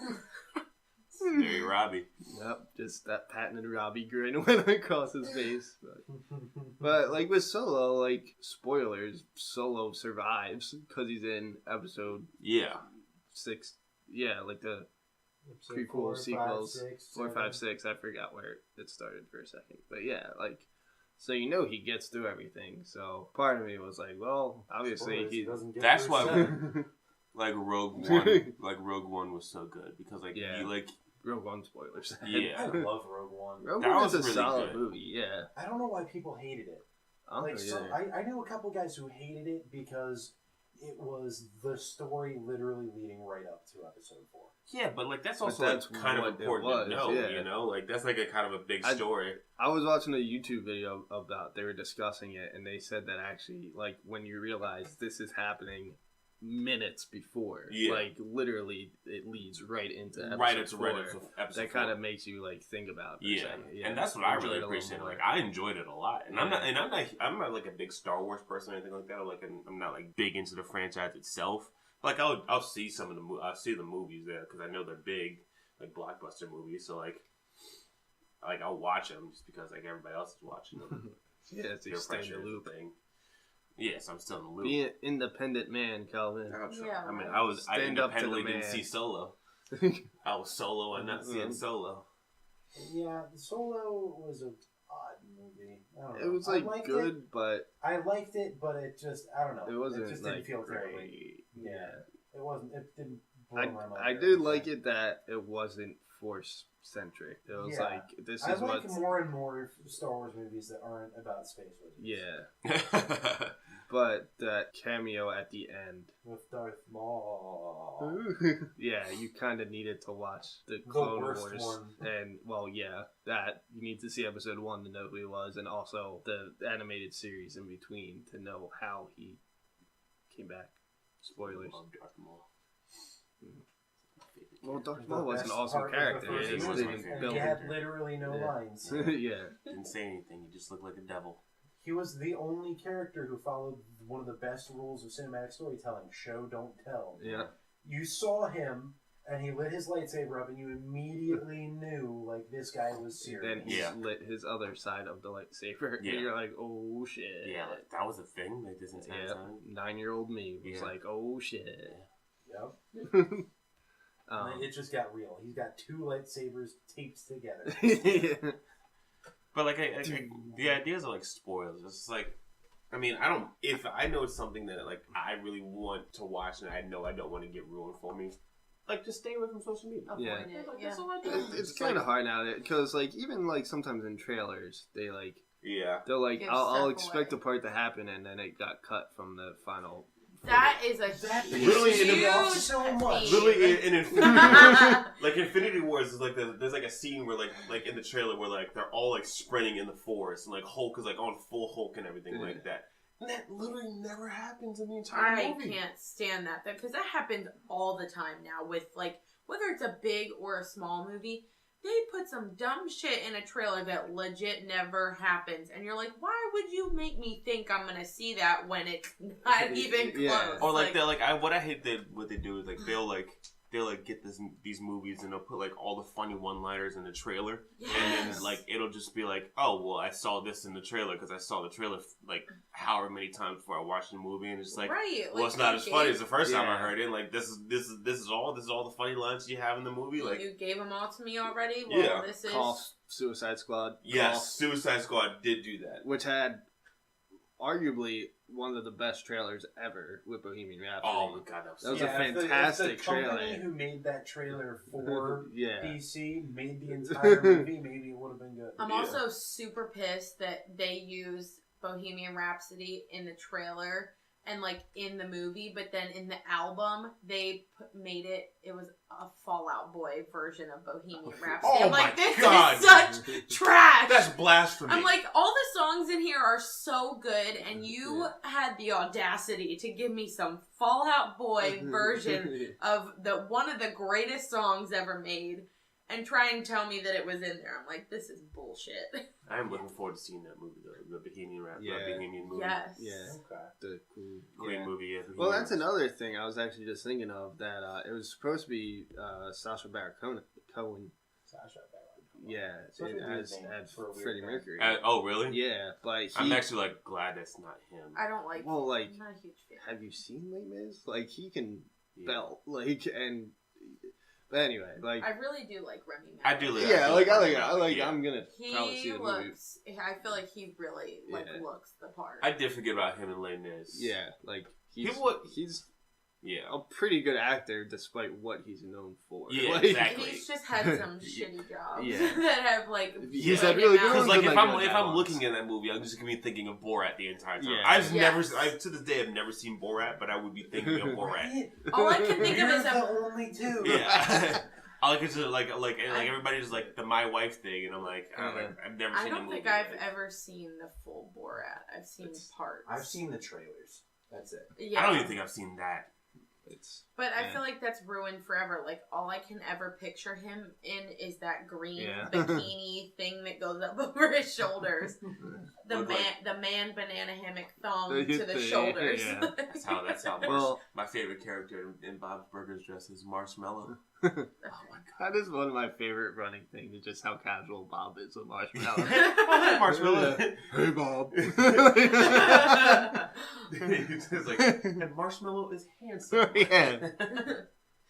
Very Robbie. Yep, just that patented Robbie grin went across his face. But like with Solo, like spoilers, Solo survives because he's in episode 6. Yeah, like the prequel sequels 4, 5, 6. I forgot where it started for a second, but yeah, like so you know he gets through everything. So part of me was like, well, obviously he doesn't get. That's why. Like Rogue One was so good because you like. Rogue One spoilers. Yeah. I love Rogue One. Rogue One was a really solid movie, yeah. I don't know why people hated it. I know a couple guys who hated it because it was the story literally leading right up to episode 4. Yeah, but like that's also kind of important to know, you know? Like that's like a kind of a big story. I was watching a YouTube video about they were discussing it and they said that actually like when you realize this is happening minutes before. Yeah. Like literally, it leads right into episode right into 4. episode That kind of makes you like think about it. Yeah. And that's what I really appreciate. Like I enjoyed it a lot, and I'm not like a big Star Wars person or anything like that. I'm not like big into the franchise itself. Like I'll see some of the I'll see the movies there because I know they're big, like blockbuster movies. So like I'll watch them just because like everybody else is watching them. Yeah, it's a stay in the loop thing. Yes, I'm still in the loop. Be an independent man, Kelvin. Yeah, I mean, right. I independently didn't see Solo. I was Solo and not seeing Solo. Yeah, Solo was an odd movie. I don't know. It was like good, but I liked it, but it just I don't know. It wasn't. It just like, didn't feel great. terribly. Yeah, it wasn't. It didn't blow my mind. I did like it that it wasn't Force centric. It was like this is what. I like more and more Star Wars movies that aren't about space movies. Yeah. But that cameo at the end with Darth Maul. Yeah, you kind of needed to watch the Clone Wars one. And that you need to see episode 1 to know who he was, and also the animated series in between to know how he came back. Spoilers. Darth Maul. Well, Darth Maul was an awesome character. He had literally no lines. Yeah. Didn't say anything. He just looked like a devil. He was the only character who followed one of the best rules of cinematic storytelling: show, don't tell. Yeah. You saw him, and he lit his lightsaber up, and you immediately knew, like, this guy was serious. Then he lit his other side of the lightsaber. Yeah. And you're like, oh shit. Yeah, like, that was a thing. Like this entire time. 9-year-old me was like, oh shit. Yep. It just got real. He's got 2 lightsabers taped together. Yeah. But like, the ideas are like spoilers. It's just like, I mean, if I know it's something that like I really want to watch and I know I don't want to get ruined for me, like just stay away from social media. Yeah, that's all I do. It's kind of hard now because like even like sometimes in trailers they like they're like I'll expect the part to happen and then it got cut from the final. That is a literally so much. Literally in Infinity like Infinity Wars is like there's like a scene where like in the trailer where like they're all like sprinting in the forest and like Hulk is like on full Hulk and everything like that. And that literally never happens in the entire movie. I can't stand that because that happens all the time now with like whether it's a big or a small movie. They put some dumb shit in a trailer that legit never happens. And you're like, why would you make me think I'm going to see that when it's not even close? Or like, what I hate that what they do is like, they'll get these movies and they'll put like all the funny one-liners in the trailer. Yes. And then like, it'll just be like, oh, well, I saw this in the trailer because I saw the trailer like however many times before I watched the movie. And it's like, well, it's not as funny as the first time I heard it. Like, this is all the funny lines you have in the movie. Like, you gave them all to me already? Well, this is... Call Suicide Squad. Yes, Suicide Squad did do that. Which had arguably one of the best trailers ever with Bohemian Rhapsody. Oh my god, that was a fantastic trailer. If the company who made that trailer for DC made the entire movie, maybe it would have been good. I'm also super pissed that they used Bohemian Rhapsody in the trailer and like in the movie, but then in the album they made it was a Fall Out Boy version of Bohemian Rhapsody. Oh I'm like, my this god, is such trash. That's blasphemy. I'm like, all the songs in here are so good, and you had the audacity to give me some Fall Out Boy version of one of the greatest songs ever made, and try and tell me that it was in there. I'm like, this is bullshit. I'm looking forward to seeing that movie, the Bohemian Rhapsody, Bohemian movie. Yes. Yeah. Okay. The Queen movie. Yeah, well, that's another thing I was actually just thinking of that it was supposed to be Sacha Baron Cohen. Sacha Baron. Yeah, as Freddie Mercury. Oh, really? Yeah, but I'm actually like glad that's not him. I don't like. Well, like, I'm not a huge fan. Have you seen Les Mis? Like, he can belt, like, and. But anyway, like I really do like Remy Malek. I do like. Yeah, I like. I'm gonna probably see the movie. I feel like he really looks the part. I did forget about him in Les Mis. Yeah, like he's a pretty good actor despite what he's known for. Yeah, like, exactly. He's just had some shitty jobs that have like. He's had really good ones. Because like if I'm looking at that movie, I'm just gonna be thinking of Borat the entire time. Yeah. To this day I've never seen Borat, but I would be thinking of Borat. All I can think of is the only two. Yeah. I like it's like everybody's like the My Wife thing, and I'm like, I've never seen the movie. I don't think I've ever seen the full Borat. I've seen parts. I've seen the trailers. That's it. Yeah. I don't even think I've seen that. But I feel like that's ruined forever. Like, all I can ever picture him in is that green bikini thing that goes up over his shoulders. The man banana hammock thong to the shoulders. Yeah. That's how well, my favorite character in Bob's Burgers dress is Marshmallow. Oh my god. That is one of my favorite running things, is just how casual Bob is with Marshmallow. Marshmallow. Hey, Bob. It's like, and Marshmallow is handsome. Yeah.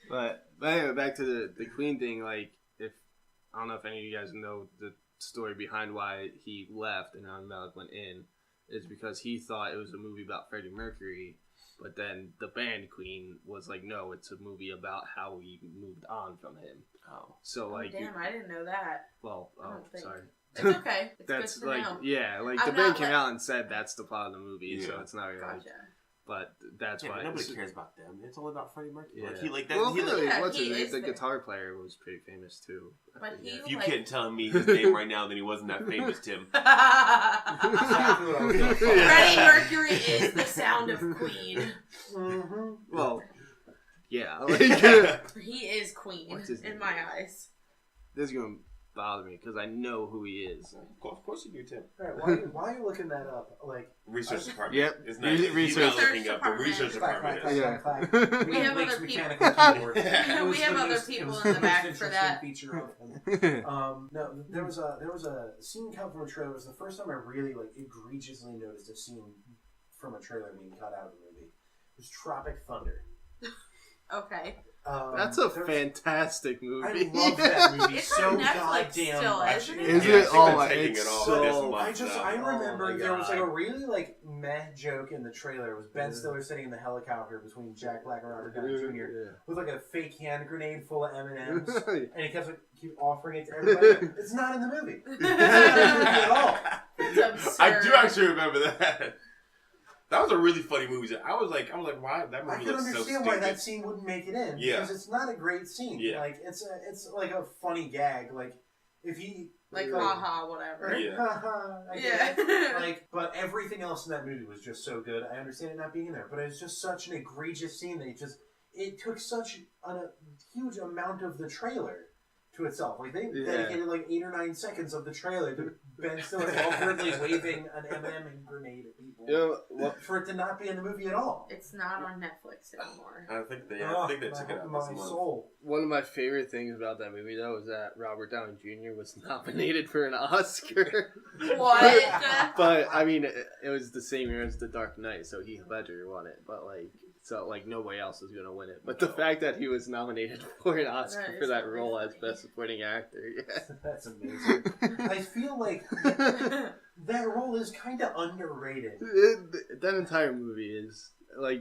But anyway, back to the Queen thing. Like, I don't know if any of you guys know the story behind why he left and Rami Malek went in, is because he thought it was a movie about Freddie Mercury. But then the band Queen was like, no, it's a movie about how we moved on from him. Oh. So, like... damn, I didn't know that. Well, sorry. It's okay. It's that's good to like, know. yeah, like the band came out and said that's the plot of the movie, so it's not really... Gotcha. But that's why... Nobody cares about them. It's all about Freddie Mercury. Yeah. Like, he like that. Well, the guitar player was pretty famous, too. But he, if you can't tell me his name right now, then he wasn't that famous, Tim. Freddie Mercury is the sound of Queen. Mm-hmm. Well, yeah. Like, he is Queen in my eyes. This is going to bother me because I know who he is. Of course you do, Tim. Alright, why are you looking that up? Like, research department. Yep. It's not, he's not looking up the department. research department. We have other people. We have other people in the back for that. Feature of him. No, there was a scene cut from a trailer. It was the first time I really egregiously noticed a scene from a trailer being cut out of the movie. It was Tropic Thunder. Okay. That's a fantastic movie. I love that movie it's so on Netflix goddamn still, much. isn't it? Is it? Oh my! Taking It's it all so. this month, I remember there was God. a really meh joke in the trailer. It was Ben Stiller sitting in the helicopter between Jack Black and Robert Downey Jr. with a fake hand grenade full of M&Ms, and he keep offering it to everybody. It's not in the movie. It's not in the movie at all. That's absurd. I do actually remember that. That was a really funny movie. I was like, why that movie I can looks so understand stupid. why that scene wouldn't make it in because it's not a great scene. Yeah. Like it's like a funny gag. Like if he haha whatever. Yeah. But everything else in that movie was just so good. I understand it not being in there, but it's just such an egregious scene that it took such a huge amount of the trailer to itself. Like they dedicated 8 or 9 seconds of the trailer to Ben Stiller awkwardly waving an M&M grenade at people for it to not be in the movie at all. It's not on Netflix anymore. I think they took it out my this month. soul. One of my favorite things about that movie, though, is that Robert Downey Jr. was nominated for an Oscar. What? But I mean, it was the same year as The Dark Knight, so Heath Ledger won it. But nobody else was gonna win it. But the fact that he was nominated for an Oscar for that role as Best Supporting Actor, that's amazing. I feel like that role is kind of underrated. That entire movie is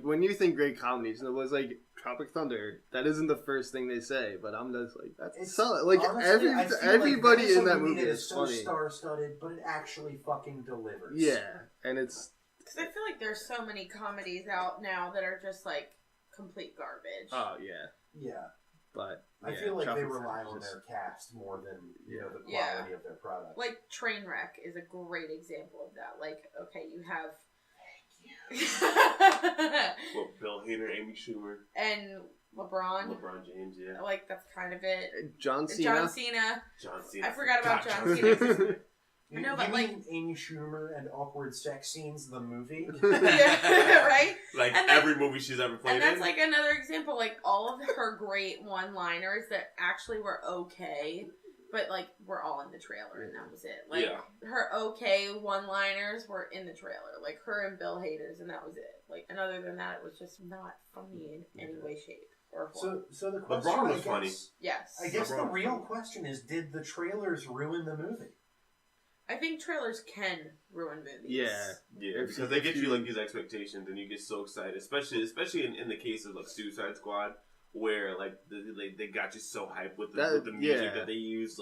when you think great comedies, and it was like Tropic Thunder. That isn't the first thing they say, but I'm just like that's solid. Honestly, everybody in that movie is so funny. Star-studded, but it actually fucking delivers. Yeah, and it's. Because I feel like there's so many comedies out now that are just complete garbage. Oh yeah. Yeah. But I feel like they rely on their cast more than the quality of their product. Like Trainwreck is a great example of that. Okay, you have. Well, Bill Hader, Amy Schumer, and LeBron James. Yeah. That's kind of it. John Cena. I forgot about John Cena. You mean Amy Schumer and awkward sex scenes, the movie? Yeah, right? Every movie she's ever played in. And that's another example, all of her great one-liners that actually were okay, but were all in the trailer and that was it. Her okay one-liners were in the trailer. Her and Bill Hader's and that was it. And other than that, it was just not funny in any way, shape, or form. So the question, LeBron was funny. Yes. I guess the real question is, did the trailers ruin the movie? I think trailers can ruin movies. Yeah, because they get you these expectations, and you get so excited, especially in the case of Suicide Squad, where they got you so hyped with the music that they use,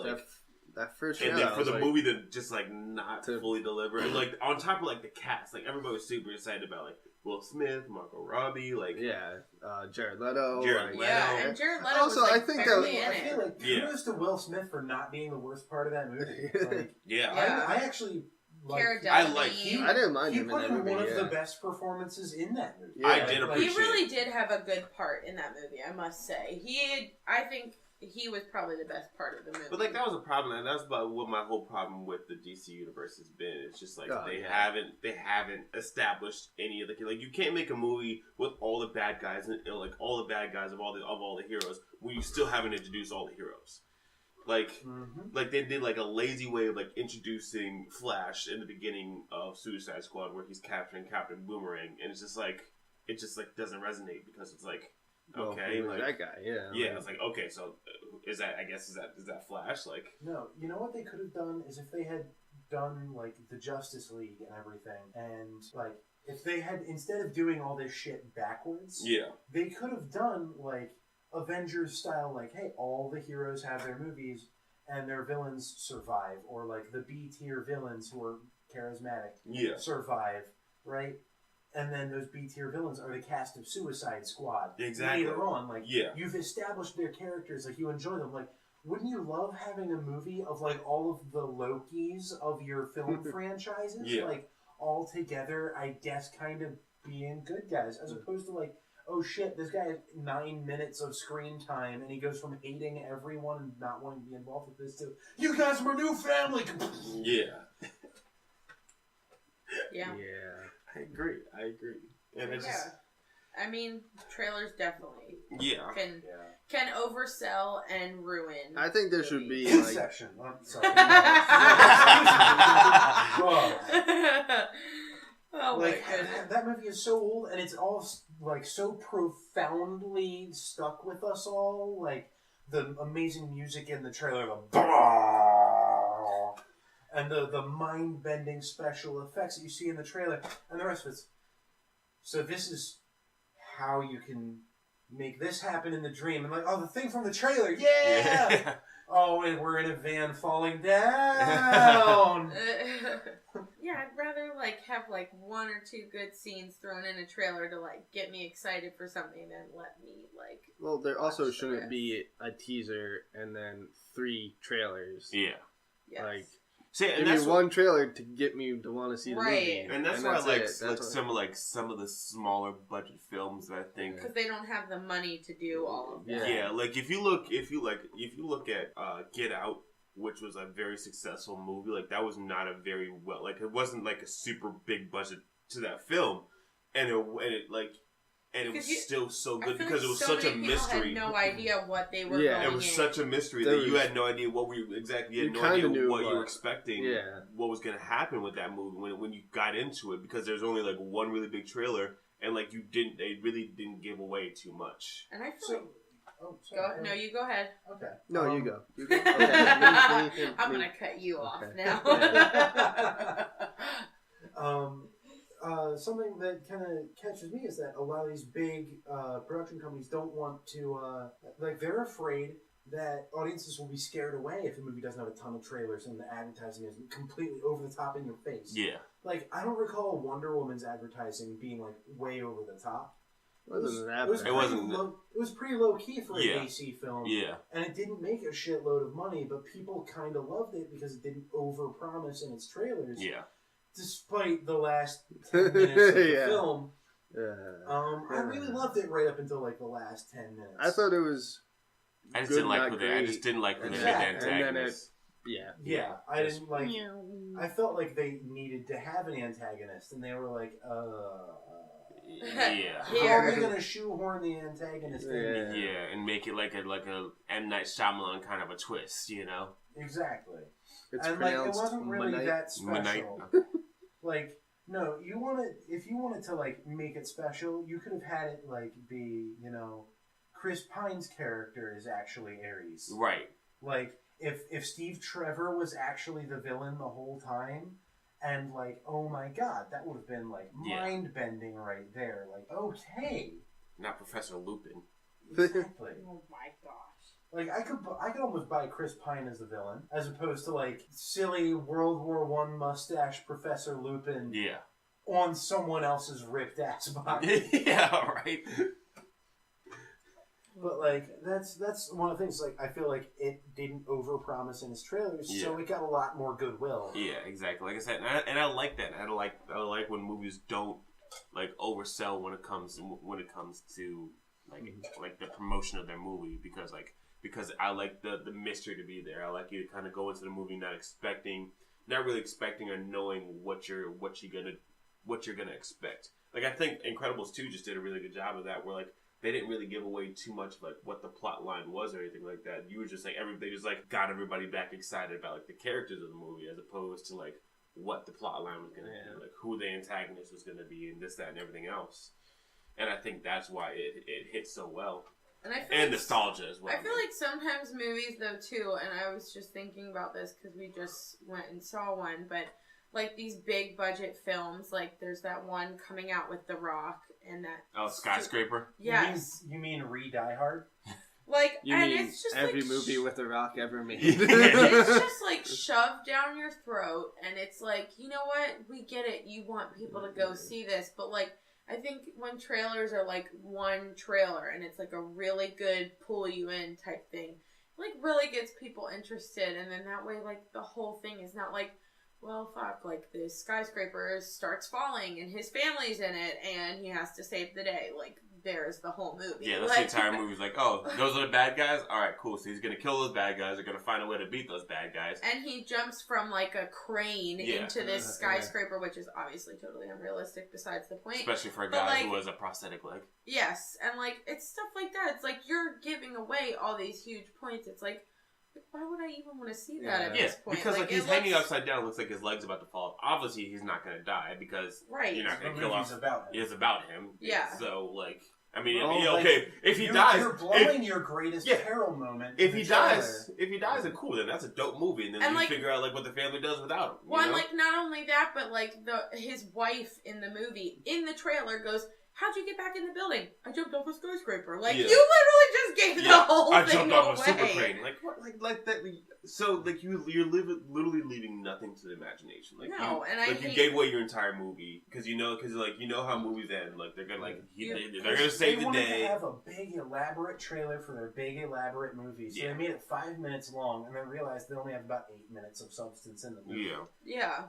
that first and then for the movie to just not fully deliver, and on top of the cast, everybody was super excited about Will Smith, Margot Robbie, Jared Leto. Yeah, and Jared Leto also, was I think I feel kudos to Will Smith for not being the worst part of that movie. Yeah. I actually Cara I didn't mind he him put in that in movie. one of the best performances in that movie. Yeah. I did appreciate. He really did have a good part in that movie, I must say. I think he was probably the best part of the movie. But like that was a problem, and that's about what my whole problem with the DC universe has been. It's just like they haven't established any of the like you can't make a movie with all the bad guys and like all the bad guys of all the heroes when you still haven't introduced all the heroes. Like they did like a lazy way of like introducing Flash in the beginning of Suicide Squad where he's capturing Captain Boomerang, and it's just like it just like doesn't resonate because it's like. Okay, like that guy, yeah. It's like okay, so is that Flash? Like, no, you know what they could have done is if they had done like the Justice League and everything, and like if they had instead of doing all this shit backwards, they could have done like Avengers style, like hey, all the heroes have their movies and their villains survive, or like the B tier villains who are charismatic, survive, right? And then those B-tier villains are the cast of Suicide Squad. Exactly. Later on, like, you've established their characters, like, you enjoy them. Like, wouldn't you love having a movie of, like, all of the Lokis of your film franchises? Like, all together, I guess, kind of being good guys. As opposed to, like, oh shit, this guy has 9 minutes of screen time, and he goes from hating everyone and not wanting to be involved with this to, you guys are my new family! Yeah. I agree. And it's just... I mean, trailers definitely can oversell and ruin. I think there should be Inception. I'm sorry. Oh like, my goodness. that movie is so old, and it's all like so profoundly stuck with us all. Like the amazing music in the trailer, and the mind-bending special effects that you see in the trailer, and the rest of it's. So this is how you can make this happen in the dream. And like, oh, the thing from the trailer, yeah! Oh, and we're in a van falling down! Yeah, I'd rather like have like 1 or 2 good scenes thrown in a trailer to like get me excited for something than let me like. Well, there also shouldn't be a teaser and then 3 trailers. Yeah. Yes. Like. See, give me one trailer to get me to want to see the movie, and that's why I like some of the smaller budget films that I think because they don't have the money to do all of that. Yeah, like if you look at Get Out, which was a very successful movie, like that was not a very well, like it wasn't like a super big budget to that film, and it was still so good because it was such a mystery. Had no idea what they were. Going it was such a mystery that you had no idea what you had no idea what you were expecting. Yeah. What was going to happen with that movie when you got into it, because there's only like one really big trailer, and like they really didn't give away too much. And I feel no, you go ahead. Okay. No, you go. Okay. I'm gonna cut you off now. Something that kind of catches me is that a lot of these big production companies don't want to, they're afraid that audiences will be scared away if a movie doesn't have a ton of trailers and the advertising is completely over the top in your face. Yeah. Like, I don't recall Wonder Woman's advertising being, like, way over the top. It was pretty low key for a DC film. Yeah. And it didn't make a shitload of money, but people kind of loved it because it didn't overpromise in its trailers. Yeah. Despite the last 10 minutes of the film. I really loved it right up until like the last 10 minutes. I thought it was I just didn't like the antagonist. I didn't like I felt like they needed to have an antagonist, and they were like, how are we gonna shoehorn the antagonist in? Yeah, and make it like a M. Night Shyamalan kind of a twist, you know? Exactly. It's and like it wasn't really that special. Like, no, if you wanted to like make it special, you could have had it like be, you know, Chris Pine's character is actually Ares. Right. Like if Steve Trevor was actually the villain the whole time, and like, oh my god, that would have been like mind bending right there. Like, okay. Not Professor Lupin. Exactly. Oh my gosh. Like I could almost buy Chris Pine as the villain, as opposed to like silly World War I mustache Professor Lupin. Yeah. On someone else's ripped ass body. Yeah, right. But like that's one of the things. Like I feel like it didn't overpromise in its trailers, so it got a lot more goodwill. Yeah, exactly. Like I said, and I like that. I like when movies don't like oversell when it comes to like the promotion of their movie because I like the mystery to be there. I like you to kind of go into the movie not really expecting or knowing what you're gonna expect. Like I think Incredibles 2 just did a really good job of that, where like they didn't really give away too much of like what the plot line was or anything like that. You were just like they just like got everybody back excited about like the characters of the movie as opposed to like what the plot line was gonna be, like who the antagonist was gonna be, and this, that, and everything else. And I think that's why it hit so well. And nostalgia as well. I feel like sometimes movies though too, and I was just thinking about this because we just went and saw one, but like these big budget films, like there's that one coming out with The Rock and that Skyscraper. Yes. You mean Die Hard? Like, you and mean it's just every like movie with The Rock ever made. It's just like shoved down your throat, and it's like, you know what? We get it. You want people to go see this, but like, I think when trailers are like one trailer and it's like a really good pull you in type thing, like really gets people interested, and then that way, like the whole thing is not like, well, fuck, like this skyscraper starts falling and his family's in it and he has to save the day. Like, there's the whole movie. Yeah, that's like, the entire movie. It's like, oh, those are the bad guys? Alright, cool. So he's going to kill those bad guys. They're going to find a way to beat those bad guys. And he jumps from, like, a crane into this skyscraper, which is obviously totally unrealistic besides the point. Especially for a guy who has a prosthetic leg. Yes, and, like, it's stuff like that. It's like, you're giving away all these huge points. It's like, why would I even want to see that at this point? Because like he's hanging upside down. It looks like his leg's about to fall off. Obviously, he's not going to die because you're not going to kill off. It's about him. Yeah. So like, I mean, okay, if he dies, you're blowing your greatest peril moment. If he dies, then cool. Then that's a dope movie, and then you figure out like what the family does without him. Well, and like not only that, but like his wife in the movie in the trailer goes, "How'd you get back in the building? I jumped off a skyscraper." Like, you literally just gave the whole thing away. I jumped off a super crane. Like, what? Like that. So, like, you're literally leaving nothing to the imagination. Like, you gave away your entire movie. Because you know how movies end. Like, they're going to, they're going to save the day. They wanted to have a big, elaborate trailer for their big, elaborate movie. So they made it 5 minutes long and then realized they only have about 8 minutes of substance in the movie. Yeah.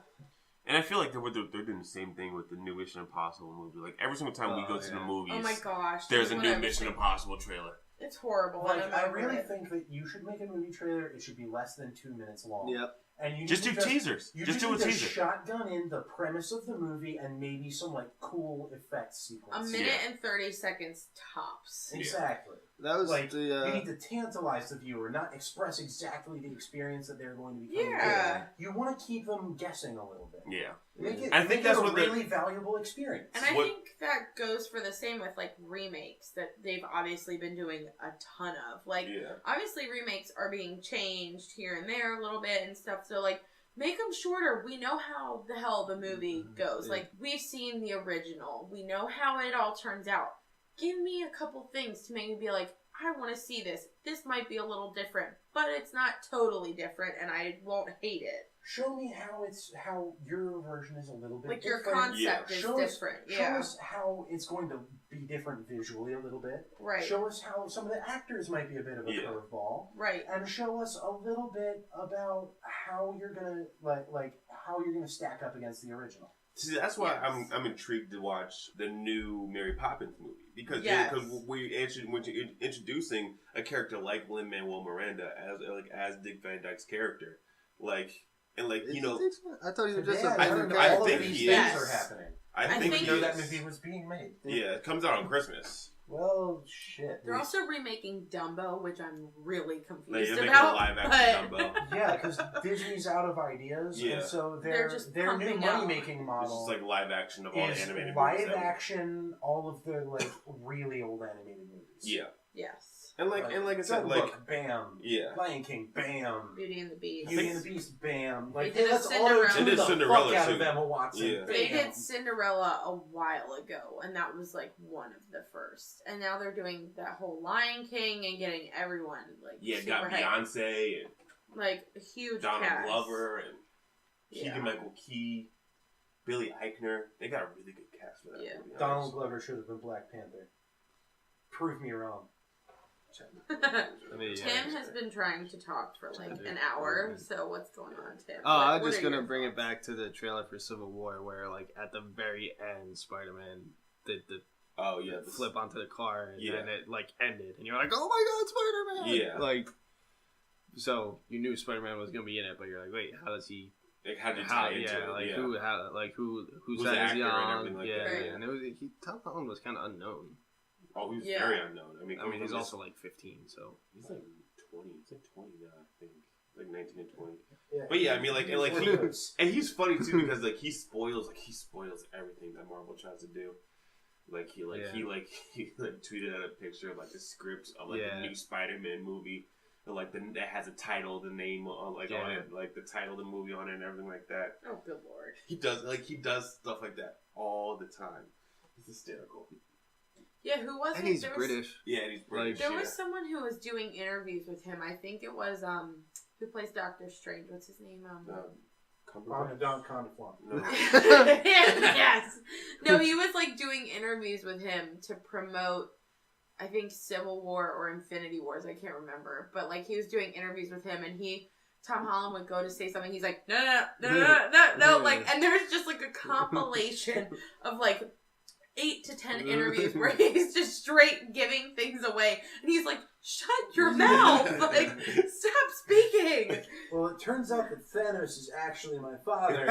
And I feel like they're doing the same thing with the new Mission Impossible movie. Like, every single time we go to the movies, oh my gosh, there's a new Mission Impossible trailer. It's horrible. Like, I really think that you should make a movie trailer. It should be less than 2 minutes long. Yep. And you just do teasers. Just do a teaser. Shotgun in the premise of the movie and maybe some like cool effects sequence. A minute and 30 seconds tops. Exactly. That was like you need to tantalize the viewer, not express exactly the experience that they're going to be coming to. You want to keep them guessing a little bit. Yeah. I think that's a really valuable experience. And I think that goes for the same with like remakes that they've obviously been doing a ton of. Like, obviously remakes are being changed here and there a little bit and stuff. So like, make them shorter. We know how the hell the movie goes. Like, we've seen the original. We know how it all turns out. Give me a couple things to make me be like, I want to see this. This might be a little different, but it's not totally different, and I won't hate it. Show me how your version is a little bit like different. Your concept is different. Show us how it's going to be different visually a little bit. Right. Show us how some of the actors might be a bit of a curveball. Right. And show us a little bit about how you're gonna how you're gonna stack up against the original. See, that's why I'm intrigued to watch the new Mary Poppins movie because we're introducing a character like Lin-Manuel Miranda as Dick Van Dyke's character, I thought he was just I think these things are happening. I think that movie was being made. Yeah, it comes out on Christmas. Well, shit. They're also remaking Dumbo, which I'm really confused about. Making a live action Dumbo. Yeah, because Disney's out of ideas, and so their new money-making model is like live action of all the animated movies. Live action, all of the really old animated movies. Yeah. Yes. And like I said, bam. Yeah. Lion King, bam. Beauty and the Beast. Beauty and the Beast, bam. Like, they did Cinderella. They did Cinderella fuck out too. of Emma Watson. Yeah. They did Cinderella a while ago, and that was like one of the first. And now they're doing that whole Lion King and getting everyone like got Beyonce and like a huge Donald cast. Glover and Keegan-Michael Key, Billy Eichner. They got a really good cast for that movie. Donald Glover should have been Black Panther. Prove me wrong. Tim has been trying to talk for like an hour, so what's going on, Tim? I'm just gonna bring it back to the trailer for Civil War, where like at the very end, Spider-Man did the flip onto the car, and then it like ended, and you're like, oh my God, Spider-Man! Yeah, like, so you knew Spider-Man was gonna be in it, but you're like, wait, how does he? Like, how did you tie into it? Like whose the side is he actor on? and everything like that. And it was Tom Holland was kind of unknown. Oh, he's very unknown. I mean he's also like 15, so he's like 20. He's like 20 now, I think, like 19 and 20. Yeah, but yeah, I mean, like he's funny too because like he spoils everything that Marvel tries to do. Like he tweeted out a picture of like the script of like the new Spider-Man movie. Like that has a title, the name on it, like the title of the movie on it, and everything like that. Oh, good lord! He does stuff like that all the time. It's hysterical. Yeah, who was it? And he's British. Yeah, and he's British. There was someone who was doing interviews with him. I think it was who plays Doctor Strange. What's his name? Don Condeflon. No. Yes. No, he was like doing interviews with him to promote, I think, Civil War or Infinity Wars. I can't remember. But, like, he was doing interviews with him, and Tom Holland would go to say something. He's like, no. Like, and there's just, like, a compilation of, like, 8 to 10 interviews where he's just straight giving things away. And he's like, shut your mouth. Like, stop speaking. Well, it turns out that Thanos is actually my father.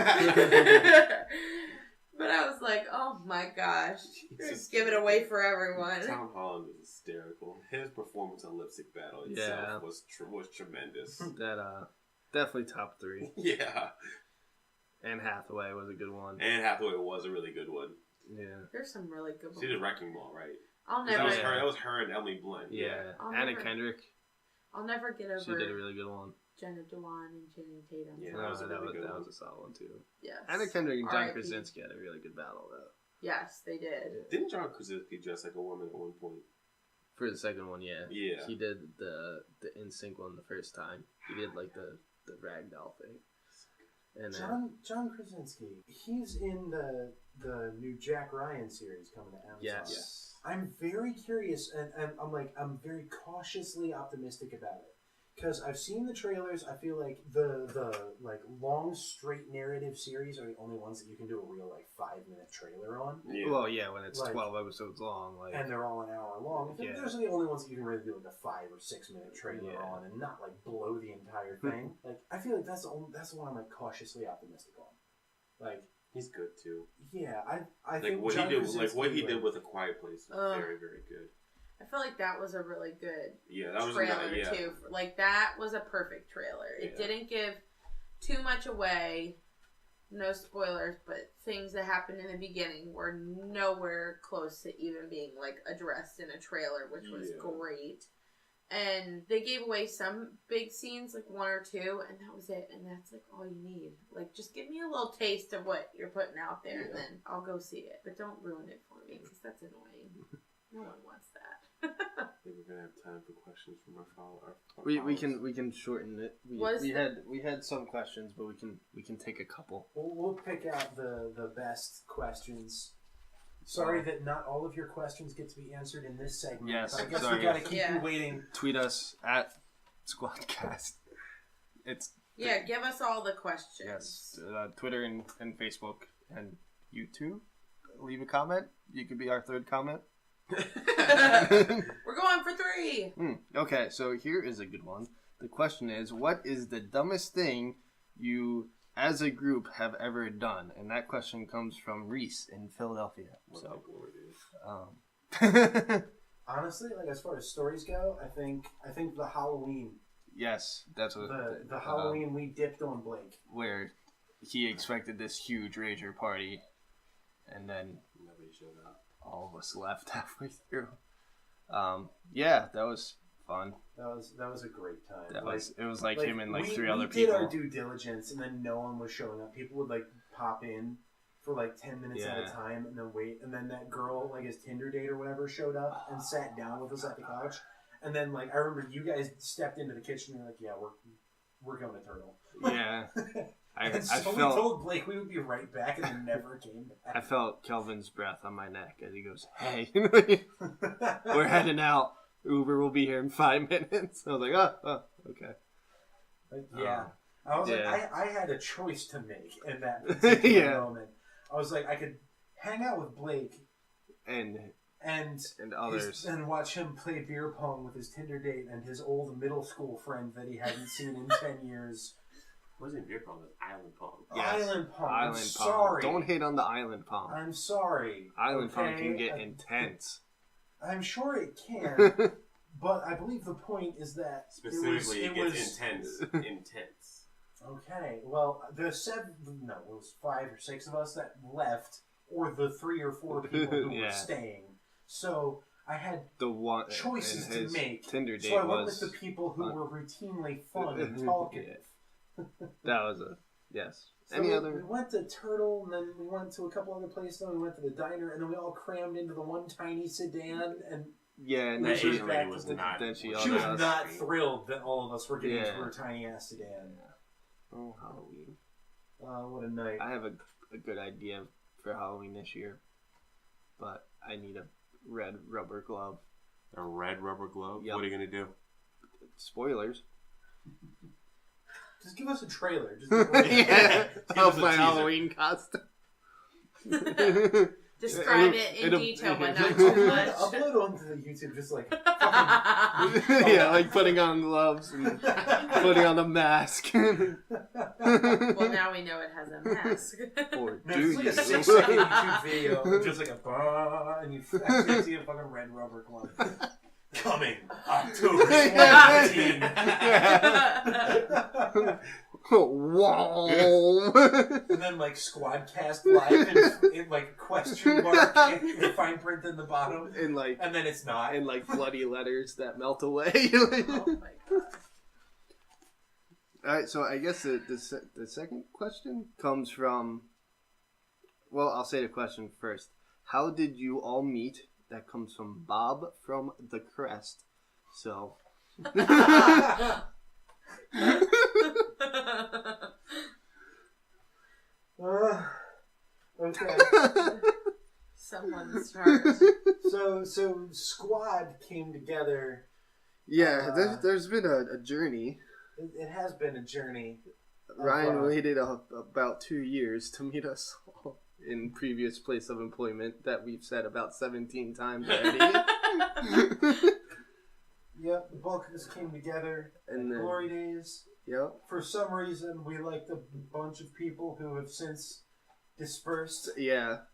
But I was like, oh my gosh. Just give it away for everyone. Tom Holland was hysterical. His performance on Lipstick Battle itself was tremendous. That, definitely top 3. Yeah. Anne Hathaway was a good one. Anne Hathaway was a really good one. Yeah. There's some really good ones. She did Wrecking Ball, right? I'll never... That was her and Emily Blunt. Yeah. Anna Kendrick. I'll never get over... She did a really good one. Jenna Dewan and Channing Tatum. Yeah, that was a solid one too. Yes. Anna Kendrick and John Krasinski had a really good battle though. Yes, they did. Didn't John Krasinski dress like a woman at one point? For the second one, yeah. Yeah. He did the NSYNC one the first time. He did like the ragdoll thing. And John Krasinski, he's in the new Jack Ryan series coming to Amazon. Yes. I'm very curious, and I'm very cautiously optimistic about it. Because I've seen the trailers, I feel like the like long straight narrative series are the only ones that you can do a real like 5-minute trailer on. Yeah. Well, yeah, when it's 12 episodes long, like, and they're all an hour long. Yeah. Those are the only ones that you can really do like a 5 or 6 minute trailer on, and not like blow the entire thing. Like I feel like that's the one I'm like cautiously optimistic on. Like he's good too. Yeah, I like think what he did with A Quiet Place was very, very good. I feel like that was a really good that trailer too. Like that was a perfect trailer. It didn't give too much away. No spoilers, but things that happened in the beginning were nowhere close to even being like addressed in a trailer, which was great. And they gave away some big scenes, like 1 or 2, and that was it. And that's like all you need. Like just give me a little taste of what you're putting out there, and then I'll go see it. But don't ruin it for me, because that's annoying. No one wants that. I think we're gonna have time for questions from our followers. We can shorten it. We had some questions, but we can take a couple. We'll pick out the best questions. Sorry that not all of your questions get to be answered in this segment. Yes, I guess sorry. we gotta keep you waiting. Tweet us at SqwadCast. Give us all the questions. Yes, Twitter and Facebook and YouTube. Leave a comment. You could be our third comment. We're going for 3. Okay, so here is a good one. The question is, what is the dumbest thing you, as a group, have ever done? And that question comes from Reese in Philadelphia. Honestly, like as far as stories go, I think the Halloween. Yes, that's what the Halloween we dipped on Blake, where he expected this huge rager party, and then nobody showed up. All of us left halfway through. That was fun. That was a great time. It was like him and like 3 other people. We did our due diligence, and then no one was showing up. People would like pop in for like 10 minutes at a time, and then wait. And then that girl, like his Tinder date or whatever, showed up and sat down with us at the couch. And then like I remember you guys stepped into the kitchen and you're like, yeah, we're going to Turtle. Yeah. We told Blake we would be right back, and then never came back. I felt Kelvin's breath on my neck as he goes, "Hey, we're heading out." Uber will be here in 5 minutes. I was like, oh okay. Yeah. I was Yeah. like, I had a choice to make in that particular Yeah. moment. I was like, I could hang out with Blake And others. and watch him play beer pong with his Tinder date and his old middle school friend that he hadn't seen in 10 years. It wasn't beer pong, it was island pong. Yes. Island pong. I'm Island pong. sorry. Don't hate on the island pong. I'm sorry. Island pong okay? can get intense. I'm sure it can, but I believe the point is that Specifically, it was gets intense. Okay, well, it was 5 or 6 of us that left, or the 3 or 4 people who were staying. So I had choices to make. Tinder date so I went with the people who were routinely fun and talkative. That was yes. So we went to Turtle, and then we went to a couple other places, then we went to the diner, and then we all crammed into the one tiny sedan, and and that then Asian lady was not. she was not thrilled that all of us were getting into her tiny ass sedan. Yeah. Oh, Halloween! What a night! I have a good idea for Halloween this year, but I need a red rubber glove. A red rubber glove? Yep. What are you gonna do? Spoilers. Just give us a trailer. Just Of my Halloween costume. Describe it in detail, but not too much. Upload onto the YouTube, just like like putting on gloves and putting on a mask. Well, now we know it has a mask. Or no, do it's like you? a 6-second YouTube video, just like a and you actually see a fucking red rubber glove. Coming October 17. Whoa! And then like SqwadCast live in like question mark in fine print in the bottom, and then it's not in like bloody letters that melt away. Oh my god! All right, so I guess the second question comes from. Well, I'll say the question first. How did you all meet? That comes from Bob from the Crest. So. Okay. Someone start. So Squad came together. Yeah, there's been a journey. It has been a journey. Ryan waited about 2 years to meet us all in previous place of employment that we've said about 17 times already. Yep, the bulk of us came together in Glory Days. Yep. For some reason, we liked a bunch of people who have since dispersed. Yeah.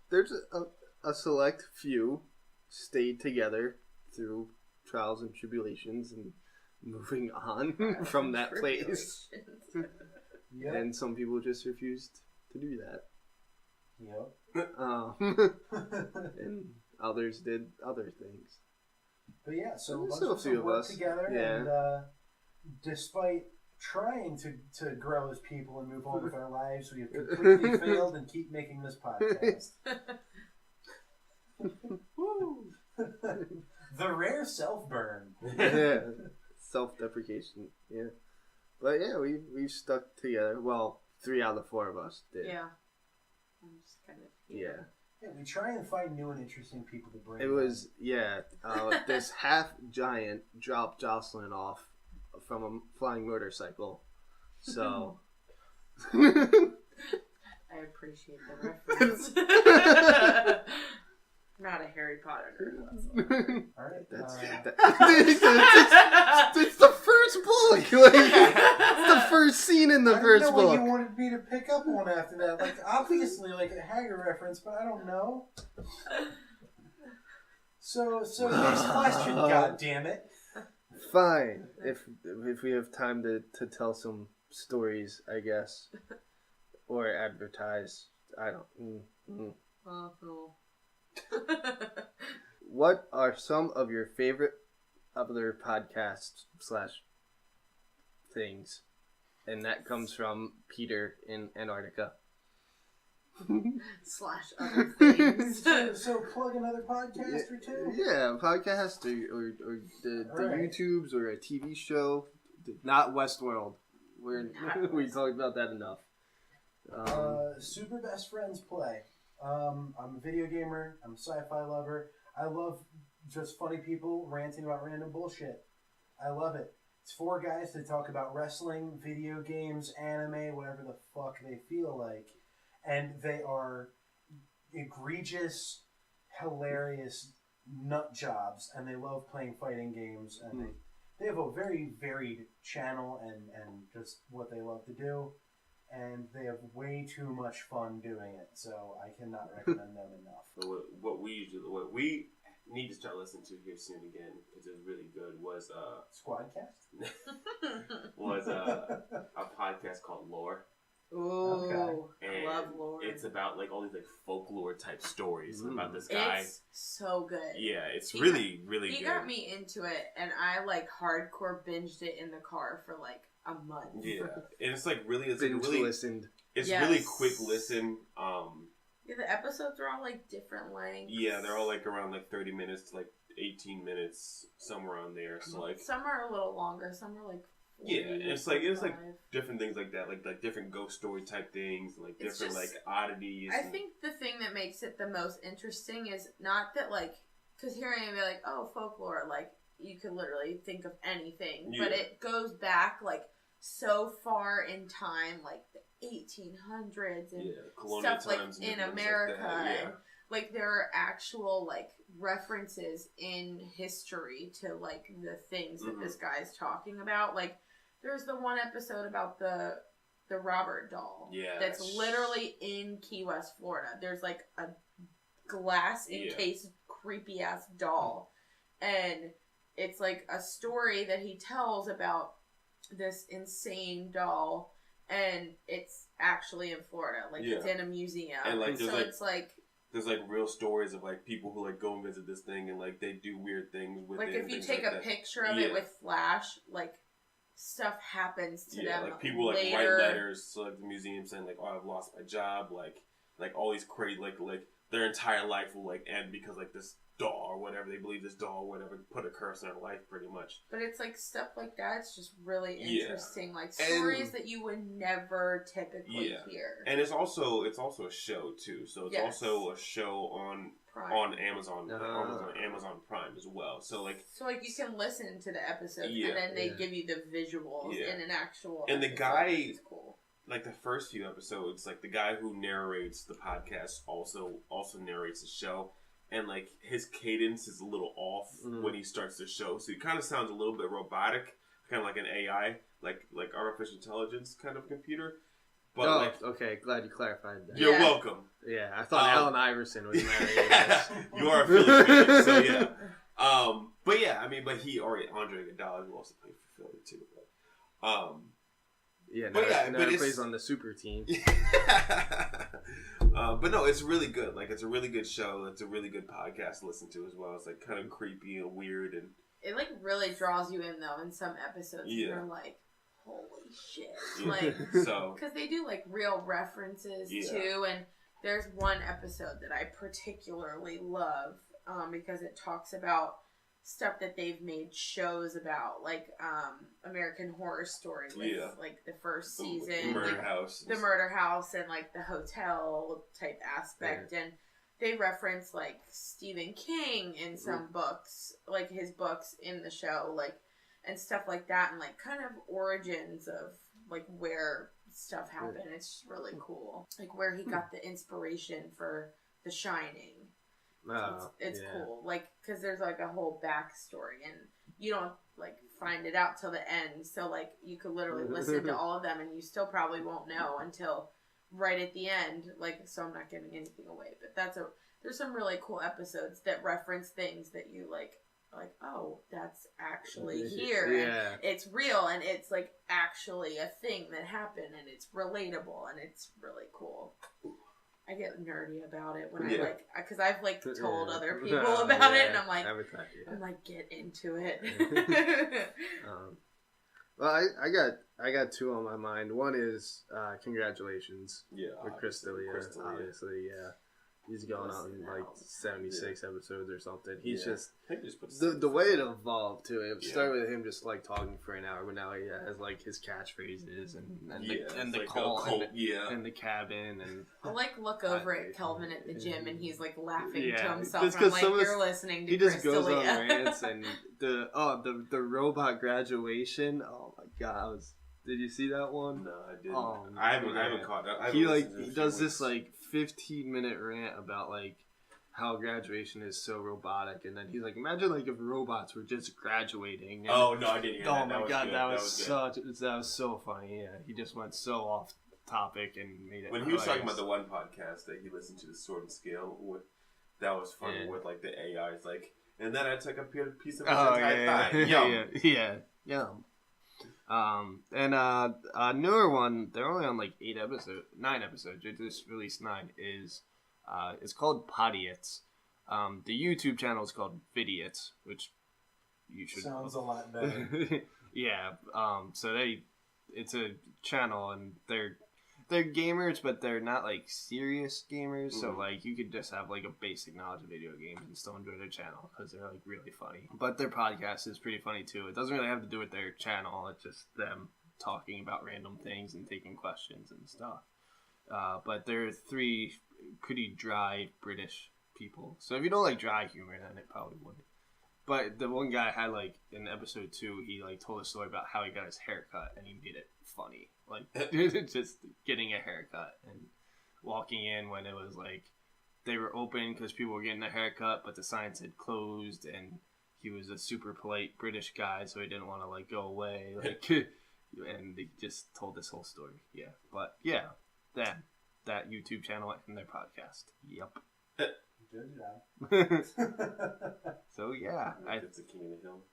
There's a select few stayed together through trials and tribulations and moving on from that place. Yep. And some people just refused to do that. Yep. And others did other things. But yeah, so There's a bunch still a few of of us us. worked together, Yeah. and despite trying to grow as people and move on with our lives, we have completely failed and keep making this podcast. Woo! The rare self-burn. Yeah. Self-deprecation. Yeah. But yeah, we've stuck together. Well, 3 out of the 4 of us did. Yeah. I'm just kind of. Yeah. Yeah, we try and find new and interesting people to bring. It was, this half giant dropped Jocelyn off from a flying motorcycle. So. I appreciate the reference. Not a Harry Potter nerd. Alright. It's the first book! It's the first scene in the first I don't know what book. you wanted me to pick up on after that. Like, obviously, like a Hagrid reference, but I don't know. So next question, goddammit. Fine. If we have time to tell some stories, I guess. Or advertise. I don't. Oh. What are some of your favorite other podcasts / things? And that comes from Peter in Antarctica. / other things. So plug another podcast or two? Yeah, a podcast or the Right. YouTubes or a TV show. Not Westworld. We talked about that enough. Super Best Friends Play. I'm a video gamer. I'm a sci-fi lover. I love just funny people ranting about random bullshit. I love it. It's 4 guys to talk about wrestling, video games, anime, whatever the fuck they feel like. And they are egregious, hilarious nut jobs, and they love playing fighting games, and they have a very varied channel and just what they love to do, and they have way too much fun doing it, so I cannot recommend them enough. So what we need to start listening to here soon again, because it was really good, was SqwadCast? was a podcast called Lore. Ooh, okay. I love lore. It's about like all these like folklore type stories about this guy. It's so good. Yeah, it's really good. He got me into it, and I like hardcore binged it in the car for like a month. Yeah, and it's like really, it's Binge like really listened. It's really quick listen. Yeah, the episodes are all like different lengths. Yeah, they're all like around like 30 minutes to like 18 minutes, somewhere around there. So like some are a little longer, some are like 40, it's like different things like that, like different ghost story type things, like different like oddities. I think the thing that makes it the most interesting is not that like, because hearing it be like, oh, folklore, like you could literally think of anything, but it goes back like so far in time, like the 1800s and stuff like in America. And, like there are actual like references in history to like the things that this guy's talking about. Like there's the one episode about the Robert doll. Yeah. That's literally in Key West, Florida. There's like a glass encased creepy ass doll. And it's like a story that he tells about this insane doll, and it's actually in Florida. Like it's in a museum. And like so it's like there's like real stories of like people who like go and visit this thing and like they do weird things with it. Like if you take a picture of it with flash, like stuff happens to them. Like people like write letters to like the museum saying like, oh, I've lost my job, like all these crazy like their entire life will like end because like this doll or whatever, they believe this doll or whatever put a curse on their life pretty much. But it's like stuff like that, it's just really interesting. Like stories that you would never typically hear. And it's also a show too. So it's also a show on Prime. On Amazon Prime as well. So like you can listen to the episodes and then they give you the visuals in an actual and episode, the guy which is cool. Like the first few episodes, like the guy who narrates the podcast also narrates the show. And, like, his cadence is a little off when he starts the show. So he kind of sounds a little bit robotic, kind of like an AI, like artificial intelligence kind of computer. But okay. Glad you clarified that. You're welcome. Yeah, I thought Allen Iverson was narrating. You are a Philly fan, so yeah. But yeah, I mean, Andre Iguodala, who also played for Philly too. But he plays on the super team. But no, it's really good. Like, it's a really good show. It's a really good podcast to listen to as well. It's like kind of creepy and weird, and it like really draws you in though. In some episodes, you're like, holy shit! Like, because they do like real references too. And there's one episode that I particularly love because it talks about stuff that they've made shows about, like American Horror Story with like the first season, the murder house and like the hotel type aspect, and they reference like Stephen King in some books, like his books in the show, like and stuff like that, and like kind of origins of like where stuff happened. It's just really cool, like where he got the inspiration for The Shining. It's cool, like, because there's like a whole backstory, and you don't like find it out till the end. So like you could literally listen to all of them, and you still probably won't know until right at the end. Like, so I'm not giving anything away, but there's some really cool episodes that reference things that you like, oh, that's actually here. Yeah. And it's real, and it's like actually a thing that happened, and it's relatable, and it's really cool. I get nerdy about it when I like, because I've like told other people about it, and I'm like, I'm like, get into it. Well, I got two on my mind. One is congratulations for Chris D'Elia, obviously, He's going on like 76 episodes or something. He's just put the way it evolved too. It started with him just like talking for an hour, but now he has like his catchphrases and the like call and the cabin and. I like look over at Kelvin at the gym and he's like laughing to himself. Just and I'm like, some of you're listening to he Chris just goes D'Elia. on rants and the robot graduation. Oh my god! Did you see that one? No, I didn't. I haven't caught up. He does this like 15-minute rant about like how graduation is so robotic, and then he's like, imagine like if robots were just graduating. And, oh no, I didn't hear that. Oh my god, good. that was so funny. Yeah, he just went so off topic and made it. When he was talking about the one podcast that he listened to, the Sword and Scale, that was funny with like the AIs, like, and then I took a piece of his entire thigh. Yeah. And a newer one, they're only on like 9 episodes. They just released 9. It's called Podiots. The YouTube channel is called Vidiots, which you should. Sounds a lot better. Yeah. So it's a channel, and they're gamers, but they're not like serious gamers. So like you could just have like a basic knowledge of video games and still enjoy their channel because they're like really funny. But their podcast is pretty funny too. It doesn't really have to do with their channel. It's just them talking about random things and taking questions and stuff. But they're 3 pretty dry British people. So if you don't like dry humor, then it probably wouldn't. But the one guy had like in episode 2, he like told a story about how he got his haircut, and he made it funny, like just getting a haircut and walking in when it was like they were open because people were getting a haircut, but the signs had closed, and he was a super polite British guy, so he didn't want to like go away, like, and they just told this whole story. Yeah, but yeah, that YouTube channel and their podcast. Yep. Good job. So yeah, it's the king of the hill.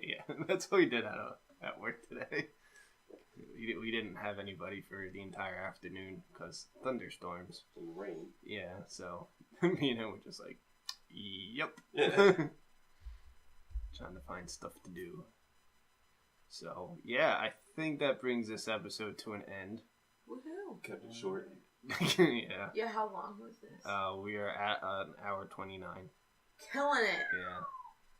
Yeah, that's what we did at work today. We didn't have anybody for the entire afternoon because thunderstorms and rain. Yeah, so me and him were just like, yep. Trying to find stuff to do. So yeah, I think that brings this episode to an end. Woohoo! Kept it short. Yeah. Yeah, how long was this? We are at an hour 29. Killing it. Yeah.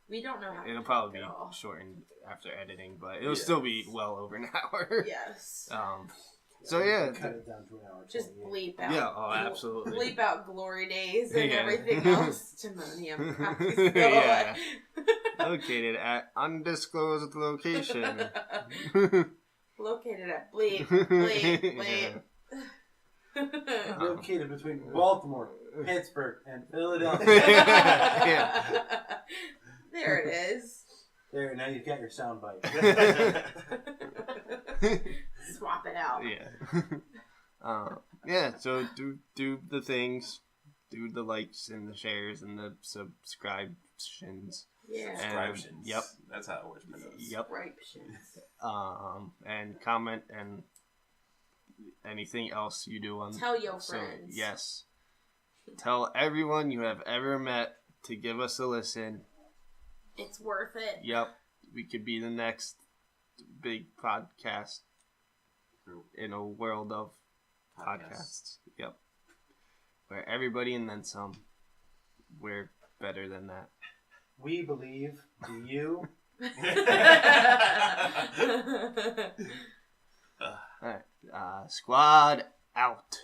We don't know how. It'll probably be shortened after editing, but it'll still be well over an hour. Yes. So yeah. Cut it down to an hour. Just bleep out. Yeah. Oh, absolutely. Bleep out glory days and everything else. Timonium. Yeah. Located at undisclosed location. Located at bleep, bleep, bleep. Located between Baltimore, Pittsburgh, and Philadelphia. Yeah. There it is. There, now you've got your soundbite. Swap it out. Yeah. Yeah, so do the things. Do the likes and the shares and the subscriptions. Yeah. Subscriptions. Yep. That's how it works. Yep. Subscriptions. And comment and anything else you do on. Tell your friends. Yes. Tell everyone you have ever met to give us a listen. It's worth it. Yep. We could be the next big podcast in a world of podcasts. Yep. Where everybody and then some. We're better than that. We believe. Do you? Alright. Squad out.